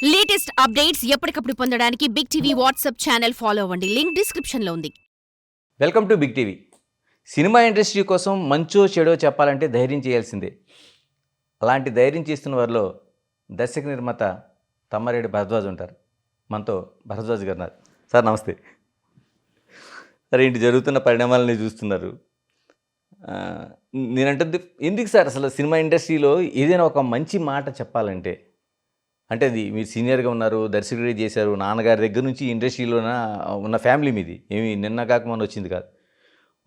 Latest updates ఎప్పటికప్పుడు పొందడానికి Big TV WhatsApp channel follow అవ్వండి. లింక్ డిస్క్రిప్షన్లో ఉంది. Welcome to Big TV. Cinema industry కోసం మంచో చెడో చెప్పాలంటే ధైర్యం చేయాల్సిందే. అలాంటి ధైర్యం చేస్తున్న వారిలో దర్శక నిర్మాత తమ్మారెడ్డి భరద్వాజ్ ఉంటారు. మనతో భరద్వాజ్ గారు ఉన్నారు. సార్ నమస్తే. సరే, ఇంటి జరుగుతున్న పరిణామాలని చూస్తున్నారు. నేనంటుంది ఎందుకు సార్ అసలు సినిమా ఇండస్ట్రీలో ఏదైనా ఒక మంచి మాట చెప్పాలంటే, అంటే అది మీరు సీనియర్గా ఉన్నారు, దర్శకుడిగా చేశారు, నాన్నగారి దగ్గర నుంచి ఇండస్ట్రీలోన ఉన్న ఫ్యామిలీ మీది, ఏమి నిన్న కాక మొన్న వచ్చింది కాదు.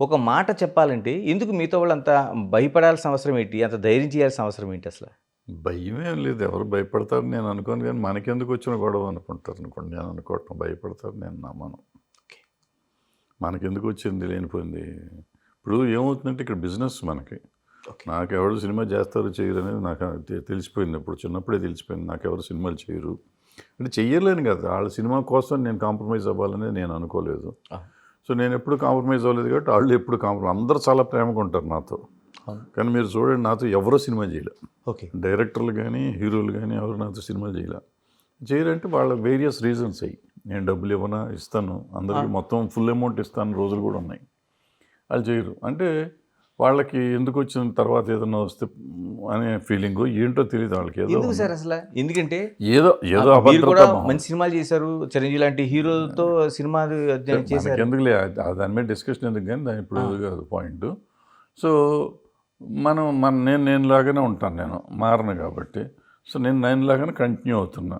ఒక మాట చెప్పాలంటే ఎందుకు మీతో వాళ్ళు అంత భయపడాల్సిన అవసరం ఏంటి, అంత ధైర్యం చేయాల్సిన అవసరం ఏంటి అసలు? భయమేం లేదు, ఎవరు భయపడతారు నేను అనుకోను, కానీ మనకెందుకు వచ్చిన గొడవ అనుకుంటారు అనుకోండి. నేను అనుకోవటం భయపడతారు నేను నమ్మను. మనకెందుకు వచ్చింది లేనిపోయింది. ఇప్పుడు ఏమవుతుందంటే ఇక్కడ బిజినెస్ మనకి. నాకు ఎవరు సినిమా చేస్తారు చేయరు అనేది నాకు తెలిసిపోయింది. ఇప్పుడు చిన్నప్పుడే తెలిసిపోయింది నాకు ఎవరు సినిమాలు చేయరు అంటే. చెయ్యలేను కదా, వాళ్ళ సినిమా కోసం నేను కాంప్రమైజ్ అవ్వాలనేది నేను అనుకోలేదు. సో నేను ఎప్పుడు కాంప్రమైజ్ అవ్వలేదు కాబట్టి వాళ్ళు ఎప్పుడు అందరూ చాలా ప్రేమగా ఉంటారు నాతో. కానీ మీరు చూడండి, నాతో ఎవరో సినిమా చేయలే. డైరెక్టర్లు కానీ హీరోలు కానీ ఎవరు నాతో సినిమాలు చేయరంటే వాళ్ళ వేరియస్ రీజన్స్ అయ్యి. నేను డబ్బులు ఇవ్వనా, ఇస్తాను అందరికీ మొత్తం ఫుల్ అమౌంట్ ఇస్తాను రోజులు కూడా ఉన్నాయి. వాళ్ళు చేయరు అంటే వాళ్ళకి ఎందుకు వచ్చిన తర్వాత ఏదన్నా వస్తే అనే ఫీలింగ్ ఏంటో తెలియదు వాళ్ళకి. ఏదో సార్ అసలు ఎందుకంటే ఏదో మంచి సినిమాలు చేశారు, చిరంజీవి లాంటి హీరోలతో సినిమా ఎందుకులే దాని మీద డిస్కషన్ ఎందుకు, కానీ దాని ఇప్పుడు కాదు పాయింట్. సో నేను లాగానే ఉంటాను, నేను మారను కాబట్టి. సో నేను లాగానే కంటిన్యూ అవుతున్నా.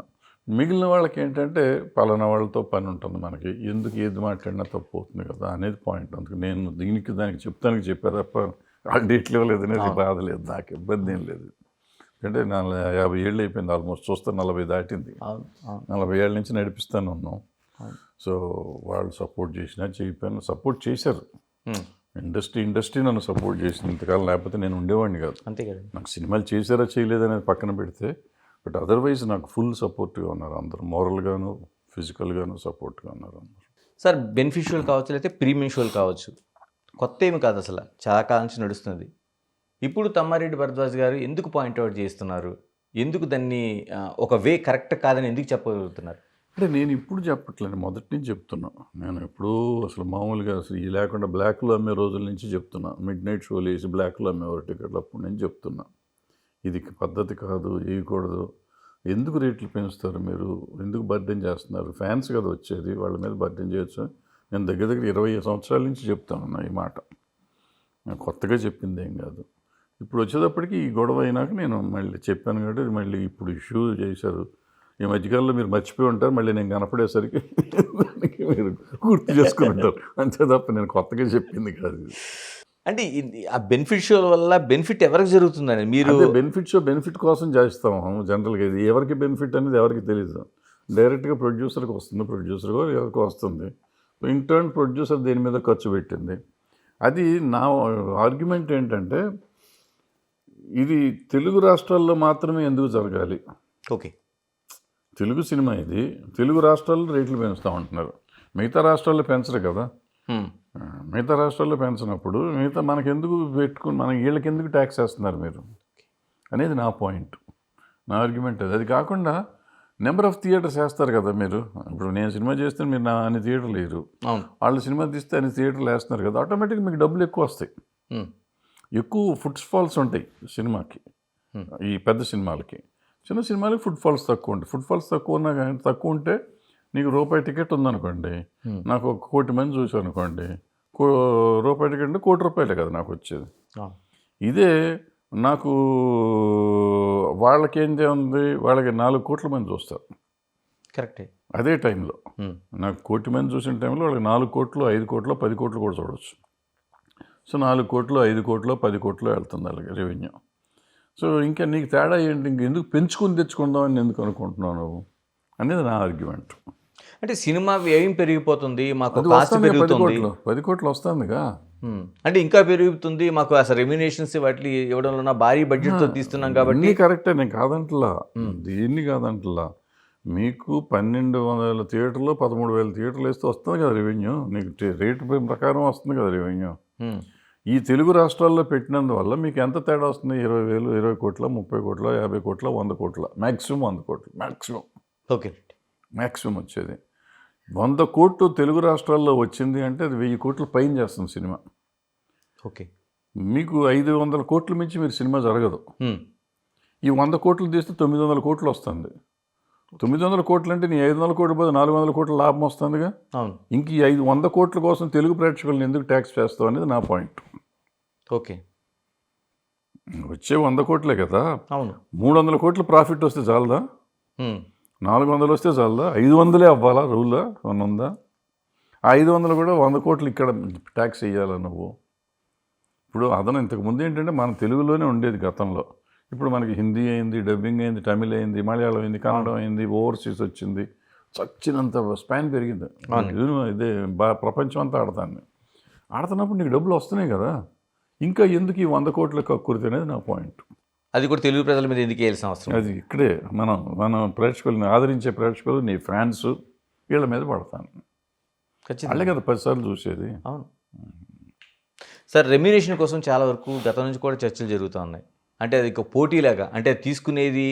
మిగిలిన వాళ్ళకి ఏంటంటే పలానా వాళ్ళతో పని ఉంటుంది మనకి, ఎందుకు ఏది మాట్లాడినా తప్పు అవుతుంది కదా అనేది పాయింట్. అందుకు నేను దానికి చెప్తానికి చెప్పారు తప్ప వాళ్ళు డేట్లు ఇవ్వలేదు అనేది బాధ లేదు, నాకు ఇబ్బంది ఏం లేదు. అంటే 50 ఏళ్ళు అయిపోయింది, ఆల్మోస్ట్ చూస్తే 40 దాటింది. 40 ఏళ్ళ నుంచి నడిపిస్తాను ఉన్నాం. సో వాళ్ళు సపోర్ట్ చేసినా చెప్పాను, సపోర్ట్ చేశారు. ఇండస్ట్రీ నన్ను సపోర్ట్ చేసింది ఇంతకాలం, లేకపోతే నేను ఉండేవాడిని కాదు. అంతే కదా. నాకు సినిమాలు చేశారా చేయలేదనేది పక్కన పెడితే, బట్ అదర్వైజ్ నాకు ఫుల్ సపోర్ట్గా ఉన్నారు అందరూ, మోరల్గాను ఫిజికల్గాను సపోర్ట్గా ఉన్నారు అందరూ. సార్ బెనిఫిషియల్ కావచ్చు, లేకపోతే ప్రీమిషియల్ కావచ్చు, కొత్త ఏమి కాదు, అసలు చాలా కాలం నుంచి నడుస్తుంది. ఇప్పుడు తమ్మారెడ్డి భరద్వాజ్ గారు ఎందుకు పాయింట్అవుట్ చేస్తున్నారు, ఎందుకు దాన్ని ఒక వే కరెక్ట్ కాదని ఎందుకు చెప్పగలుగుతున్నారు? అంటే నేను ఇప్పుడు చెప్పట్లేదు, మొదటి నుంచి చెప్తున్నా. నేను ఎప్పుడూ అసలు మామూలుగా అసలు ఈ లేకుండా బ్లాక్లో అమ్మే రోజుల నుంచి చెప్తున్నా. మిడ్ నైట్ షోలు వేసి బ్లాక్లో అమ్మేవారు టికెట్లు, అప్పుడు నేను చెప్తున్నా ఇది పద్ధతి కాదు, వేయకూడదు. ఎందుకు రేట్లు పెంచుతారు మీరు, ఎందుకు బర్డెన్ చేస్తున్నారు, ఫ్యాన్స్ కదా వచ్చేది, వాళ్ళ మీద బర్డెన్ చేయొచ్చు. నేను దగ్గర 20 సంవత్సరాల నుంచి చెప్తాను ఈ మాట, నేను కొత్తగా చెప్పింది ఏం కాదు. ఇప్పుడు వచ్చేటప్పటికి ఈ గొడవ అయినాక నేను మళ్ళీ చెప్పాను కాబట్టి మళ్ళీ ఇప్పుడు ఇష్యూ చేశారు. ఈ మధ్యకాలంలో మీరు మర్చిపోయి ఉంటారు, మళ్ళీ నేను కనపడేసరికి దానికి మీరు గుర్తు చేసుకుని ఉంటారు అంతే తప్ప నేను కొత్తగా చెప్పింది కాదు. అంటే ఆ బెనిఫిషియల్ వల్ల బెనిఫిట్ ఎవరికి జరుగుతుందని మీరు బెనిఫిట్ కోసం చేస్తాము జనరల్గా. ఇది ఎవరికి బెనిఫిట్ అనేది ఎవరికి తెలియదు. డైరెక్ట్గా ప్రొడ్యూసర్కి వస్తుంది, ప్రొడ్యూసర్ ఎవరికి వస్తుంది, ఇన్ టర్న్ ప్రొడ్యూసర్ దేని మీద ఖర్చు పెట్టింది. అది నా ఆర్గ్యుమెంట్ ఏంటంటే, ఇది తెలుగు రాష్ట్రాల్లో మాత్రమే ఎందుకు జరగాలి? ఓకే, తెలుగు సినిమా ఇది, తెలుగు రాష్ట్రాల్లో రేట్లు పెంచుతూ ఉంటున్నారు, మిగతా రాష్ట్రాల్లో పెంచరు కదా. మిగతా రాష్ట్రాల్లో పెంచినప్పుడు మిగతా మనకెందుకు పెట్టుకుని వీళ్ళకి ఎందుకు ట్యాక్స్ వేస్తున్నారు మీరు అనేది నా పాయింట్, నా ఆర్గ్యుమెంట్ అది. అది కాకుండా నెంబర్ ఆఫ్ థియేటర్స్ వేస్తారు కదా మీరు. ఇప్పుడు నేను సినిమా చేస్తే మీరు నా అన్ని థియేటర్లు లేరు, వాళ్ళు సినిమా తీస్తే అన్ని థియేటర్లు వేస్తున్నారు కదా, ఆటోమేటిక్గా మీకు డబ్బులు ఎక్కువ వస్తాయి, ఎక్కువ ఫుడ్ ఫాల్స్ ఉంటాయి సినిమాకి. ఈ పెద్ద సినిమాలకి, చిన్న సినిమాలకి ఫుడ్ ఫాల్స్ తక్కువ ఉంటాయి. ఫుడ్ ఫాల్స్ తక్కువ ఉంటే నీకు రూపాయి టికెట్ ఉందనుకోండి, నాకు 1 కోటి మంది చూసాను అనుకోండి, రూపాయి టికెట్ అంటే 1 కోటి రూపాయలే కదా నాకు వచ్చేది. ఇదే నాకు వాళ్ళకేంటి ఉంది, వాళ్ళకి 4 కోట్ల మంది చూస్తారు కరెక్టే. అదే టైంలో నాకు 1 కోటి మంది చూసిన టైంలో వాళ్ళకి 4 కోట్లు 5 కోట్లు 10 కోట్లు కూడా చూడవచ్చు. సో 4 కోట్లు 5 కోట్లు 10 కోట్లు వెళ్తుంది వాళ్ళకి రెవెన్యూ. సో ఇంకా నీకు తేడా ఏంటి, ఇంకెందుకు పెంచుకుని తెచ్చుకుందామని ఎందుకు అనుకుంటున్నావు నువ్వు అనేది నా ఆర్గ్యుమెంట్. అంటే సినిమా వ్యయం పెరిగిపోతుంది, మాకు కాస్ట్ పెరుగుతుంది, 10 కోట్లు వస్తుందిగా, అంటే ఇంకా పెరుగుతుంది, మాకు అసలు రెమ్యునేషన్స్ వాటి ఇవ్వడంలో భారీ బడ్జెట్తో తీస్తున్నాం కాబట్టి. కరెక్టే, నేను కాదంటలా, దీన్ని కాదంటలా. మీకు 1200 థియేటర్లు 13,000 థియేటర్లు వేస్తే వస్తుంది కదా రెవెన్యూ, నీకు రేటు ప్రకారం వస్తుంది కదా రెవెన్యూ. ఈ తెలుగు రాష్ట్రాల్లో పెట్టినందువల్ల మీకు ఎంత తేడా వస్తుంది? 20,000, 20 కోట్ల, 30 కోట్ల, 50 కోట్ల, 100 కోట్ల, మ్యాక్సిమం 100 కోట్లు మ్యాక్సిమం. ఓకే. మ్యాక్సిమం వచ్చేది. 100 కోట్లు తెలుగు రాష్ట్రాల్లో వచ్చింది అంటే అది 1000 కోట్ల పైన చేస్తుంది సినిమా. ఓకే. మీకు 500 కోట్ల మించి మీరు సినిమా జరగదు. ఈ 100 కోట్లు తీస్తే 900 కోట్లు వస్తుంది. 900 కోట్లు అంటే నీ 500 కోట్ల పోతే 400 కోట్ల లాభం వస్తుందిగా. అవును. ఇంక ఈ 100 కోట్ల కోసం తెలుగు ప్రేక్షకులను ఎందుకు ట్యాక్స్ చేస్తావు అనేది నా పాయింట్. ఓకే. వచ్చే 100 కోట్లే కదా. అవును. 300 కోట్ల ప్రాఫిట్ వస్తే చాలదా? హ్మ్. 400 వస్తే చాలదా? 500 అవ్వాలా రూలా? ఏమన్నా ఉందా? ఆ 500 కూడా 100 కోట్లు ఇక్కడ ట్యాక్స్ వేయాలా నువ్వు? ఇప్పుడు అదనం ఇంతకుముందు ఏంటంటే మన తెలుగులోనే ఉండేది గతంలో. ఇప్పుడు మనకి హిందీ అయింది, డబ్బింగ్ అయింది, తమిళ్ అయింది, మలయాళం అయింది, కన్నడం అయింది, ఓవర్సీస్ వచ్చింది, చచ్చినంత స్పాన్ పెరిగింది. ఇదే ప్రపంచం అంతా ఆడుతున్నప్పుడు నీకు డబ్బులు వస్తున్నాయి కదా. ఇంకా ఎందుకు ఈ 100 కోట్ల కక్కుర్తి అనేది నా పాయింట్. అది కూడా తెలుగు ప్రజల మీద ఎందుకు వేయాల్సిన అవసరం? అది ఇక్కడే మనం ప్రేక్షకుల్ని ఆదరించే ప్రేక్షకులు, నీ ఫ్యాన్స్ వీళ్ళ మీద పడతాను. ఖచ్చితంగా. వాళ్ళే కదా 10 సార్లు చూసేది. అవును సార్. రెమ్యునేషన్ కోసం చాలా వరకు గతం నుంచి కూడా చర్చలు జరుగుతూ ఉన్నాయి. అంటే అది ఒక పోటీలాగా, అంటే తీసుకునేది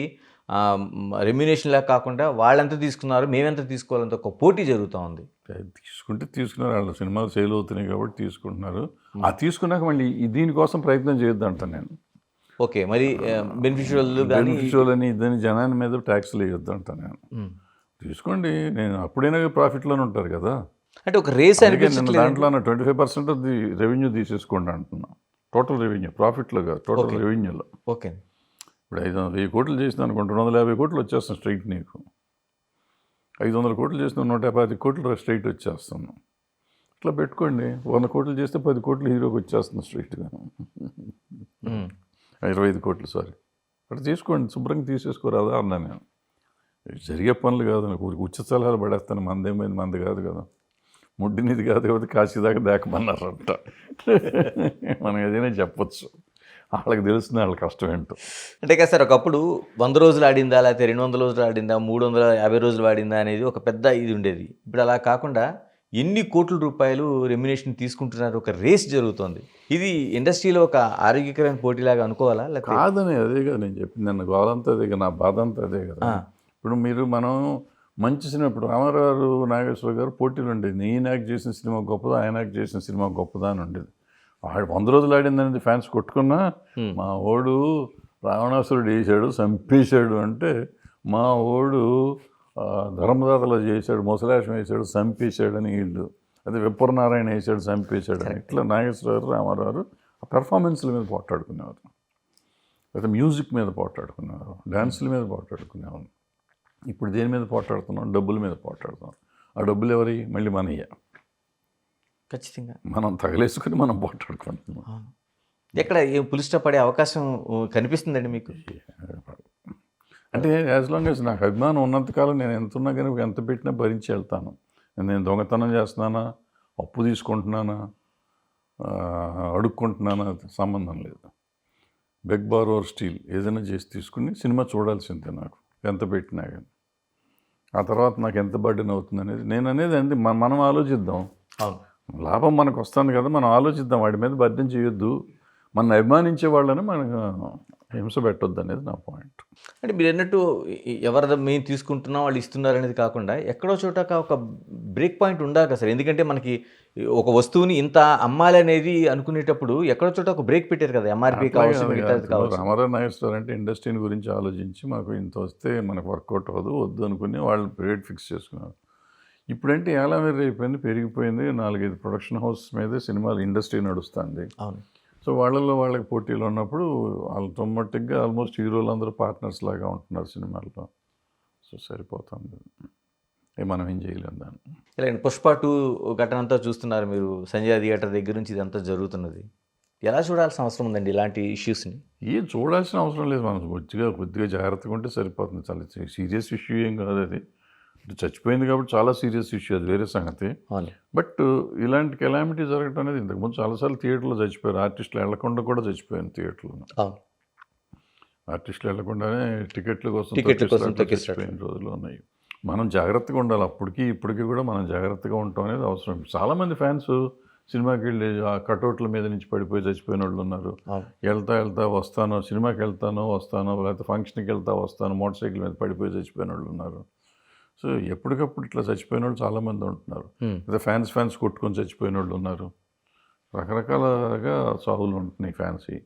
రెమ్యునేషన్ లాగా కాకుండా వాళ్ళెంత తీసుకున్నారు మేమెంత తీసుకోవాలంత ఒక పోటీ జరుగుతూ ఉంది. తీసుకున్నారు, వాళ్ళ సినిమాలు సేల్ అవుతున్నాయి కాబట్టి తీసుకుంటున్నారు. ఆ తీసుకున్నాక మళ్ళీ దీనికోసం ప్రయత్నం చేయొద్దు అంటాను నేను. ఓకే. మరి బెనిఫిషియల్ అని ఇదని జనాన్ని మీద ట్యాక్స్లు వేయొద్దు అంటాను నేను. తీసుకోండి, నేను అప్పుడైనా ప్రాఫిట్లోనే ఉంటారు కదా. అంటే ఒక రేస్ అనిపించట్లేదు దాంట్లో 25% ఆఫ్ ది రెవెన్యూ తీసేసుకోండి అంటున్నా. టోటల్ రెవెన్యూ, ప్రాఫిట్లో కాదు, టోటల్ రెవెన్యూలో. ఓకే. ఇప్పుడు 1000 కోట్లు చేసిన అనుకుంటే 250 కోట్లు వచ్చేస్తాను స్ట్రైట్ నీకు. 500 కోట్లు చేసిన 150 కోట్లు స్ట్రైట్ వచ్చేస్తాను. ఇట్లా పెట్టుకోండి. 100 కోట్లు చేస్తే 10 కోట్లు హీరోకి వచ్చేస్తుంది స్ట్రైట్గా. 25 కోట్లు సారీ. అట్లా తీసుకోండి, శుభ్రంగా తీసేసుకోరాదా అన్నా నేను. జరిగే పనులు కాదు, నాకు ఉచిత సలహాలు పడేస్తాను. మందేమైంది, మంది కాదు కదా. ముడ్డినిది కాదు కాబట్టి కాశీ దాకా దాకమన్నారంట. మనం ఏదైనా చెప్పచ్చు, వాళ్ళకి తెలుస్తుంది వాళ్ళ కష్టం ఏంటో. అంటే కదా సార్, ఒకప్పుడు 100 రోజులు ఆడిందా, లేకపోతే 200 రోజులు ఆడిందా, 350 రోజులు ఆడిందా అనేది ఒక పెద్ద ఇది ఉండేది. ఇప్పుడు అలా కాకుండా ఎన్ని కోట్ల రూపాయలు రెమ్యునేషన్ తీసుకుంటున్నారు, ఒక రేస్ జరుగుతుంది. ఇది ఇండస్ట్రీలో ఒక ఆరోగ్యకరమైన పోటీలాగా అనుకోవాలా? కాదని అదే కదా నేను చెప్పింది. నన్ను గోలంతా అదే కదా, నా బాధ అంతా అదే కదా. ఇప్పుడు మనం మంచి సినిమా, ఇప్పుడు రామారావు నాగేశ్వర గారు పోటీలు ఉండేది. నేను యాక్ట్ చేసిన సినిమా గొప్పదా, ఆయన యాక్ట్ చేసిన సినిమా గొప్పదా అని ఉండేది. 100 రోజులు ఆడిందనేది ఫ్యాన్స్ కొట్టుకున్నా, మా ఓడు రావణాసురుడు వేసాడు చంపేశాడు అంటే, మా ఓడు ధర్మదాతలో చేశాడు, ముసలాశం వేసాడు చంపేశాడు అని వీళ్ళు, అదే విప్పరనారాయణ వేసాడు చంపేశాడు అని ఇట్లా నాగేశ్వరరావు రామారావు ఆ పెర్ఫార్మెన్స్ల మీద పోట్లాడుకునేవారు, లేదా మ్యూజిక్ మీద పోట్లాడుకునేవారు, డ్యాన్సుల మీద పోట్లాడుకునేవారు. ఇప్పుడు దేని మీద పోట్లాడుతున్నాం? డబ్బుల మీద పోట్లాడుతున్నాం. ఆ డబ్బులు ఎవరి? మళ్ళీ మనయ్య. ఖచ్చితంగా మనం తగలేసుకుని మనం పోట్లాడుకుంటున్నాం. ఎక్కడ ఏం పులిస్టా పడే అవకాశం కనిపిస్తుందండి మీకు? అంటే యాజ్ లాంగ్ యాజ్ నాకు అభిమానం ఉన్నంతకాలం నేను ఎంత ఉన్నా కానీ ఎంత పెట్టినా భరించి వెళ్తాను. నేను దొంగతనం చేస్తున్నానా, అప్పు తీసుకుంటున్నానా, అడుక్కుంటున్నానా సంబంధం లేదు. బెగ్ బార్ ఓర్ స్టీల్ ఏదైనా చేసి తీసుకుని సినిమా చూడాల్సిందే నాకు, ఎంత పెట్టినా కానీ. ఆ తర్వాత నాకు ఎంత బర్డెన్ అవుతుంది అనేది నేను అనేది అంతే. మనం ఆలోచిద్దాం. లాభం మనకు వస్తుంది కదా, మనం ఆలోచిద్దాం. వాడి మీద బర్డెన్ చేయొద్దు. మన అభిమానించే వాళ్ళని మనకు హింస పెట్టొద్దు అనేది నా పాయింట్. అంటే మీరు అన్నట్టు ఎవరిదో మేము తీసుకుంటున్నాం వాళ్ళు ఇస్తున్నారు అనేది కాకుండా ఎక్కడో చోట ఒక బ్రేక్ పాయింట్ ఉండాలి కదా సార్. ఎందుకంటే మనకి ఒక వస్తువుని ఇంత అమ్మాలి అనేది అనుకునేటప్పుడు ఎక్కడో చోట ఒక బ్రేక్ పెట్టారు కదా, ఎంఆర్పీ కావచ్చు. రామారావు నాగేశ్వర అంటే ఇండస్ట్రీని గురించి ఆలోచించి మాకు ఇంత వస్తే మనకు వర్కౌట్ అవ్వదు, వద్దు అనుకుని వాళ్ళు రేట్ ఫిక్స్ చేసుకున్నారు. ఇప్పుడంటే ఎలా వేరే అయిపోయింది, పెరిగిపోయింది. 4-5 ప్రొడక్షన్ హౌస్ మీదే సినిమాలు ఇండస్ట్రీ నడుస్తుంది. అవును. సో వాళ్ళకి పోటీలు ఉన్నప్పుడు ఆటోమేటిక్గా ఆల్మోస్ట్ హీరోలు అందరూ పార్ట్నర్స్ లాగా ఉంటున్నారు సినిమాల్లో. సో సరిపోతుంది, మనం ఏం చేయలేము దాన్ని. ఇలాంటి పుష్ప 2 ఘటన అంతా చూస్తున్నారు మీరు, సంజయ్ థియేటర్ దగ్గర నుంచి ఇదంతా జరుగుతున్నది. ఎలా చూడాల్సిన అవసరం ఉందండి ఇలాంటి ఇష్యూస్ని? ఏం చూడాల్సిన అవసరం లేదు, మనం కొద్దిగా జాగ్రత్తగా ఉంటే సరిపోతుంది. చాలా సీరియస్ ఇష్యూ ఏం కాదు అది. చచ్చిపోయింది కాబట్టి చాలా సీరియస్ ఇష్యూ, అది వేరే సంగతి. బట్ ఇలాంటి కెలామిటీ జరగడం అనేది ఇంతకుముందు చాలాసార్లు థియేటర్లో చచ్చిపోయారు. ఆర్టిస్టులు వెళ్లకుండా కూడా చచ్చిపోయాను థియేటర్లో. ఆర్టిస్టులు వెళ్లకుండానే టికెట్ల కోసం చచ్చిపోయిన రోజులు ఉన్నాయి. మనం జాగ్రత్తగా ఉండాలి. అప్పటికి ఇప్పటికీ కూడా మనం జాగ్రత్తగా ఉండటం అనేది అవసరం. చాలామంది ఫ్యాన్స్ సినిమాకి వెళ్ళి ఆ కటౌట్ల మీద నుంచి పడిపోయి చచ్చిపోయిన వాళ్ళు ఉన్నారు. వెళ్తా వస్తాను, సినిమాకి వెళ్తాను వస్తాను, లేకపోతే ఫంక్షన్కి వెళ్తా వస్తాను, మోటార్ సైకిల్ మీద పడిపోయి చచ్చిపోయిన వాళ్ళు ఉన్నారు. సో ఎప్పటికప్పుడు ఇట్లా చచ్చిపోయిన వాళ్ళు చాలామంది ఉంటున్నారు. Hmm. లేదా ఫ్యాన్స్ కొట్టుకొని చచ్చిపోయిన వాళ్ళు ఉన్నారు. రకరకాలుగా చావులు ఉంటున్నాయి ఫ్యాన్స్వి.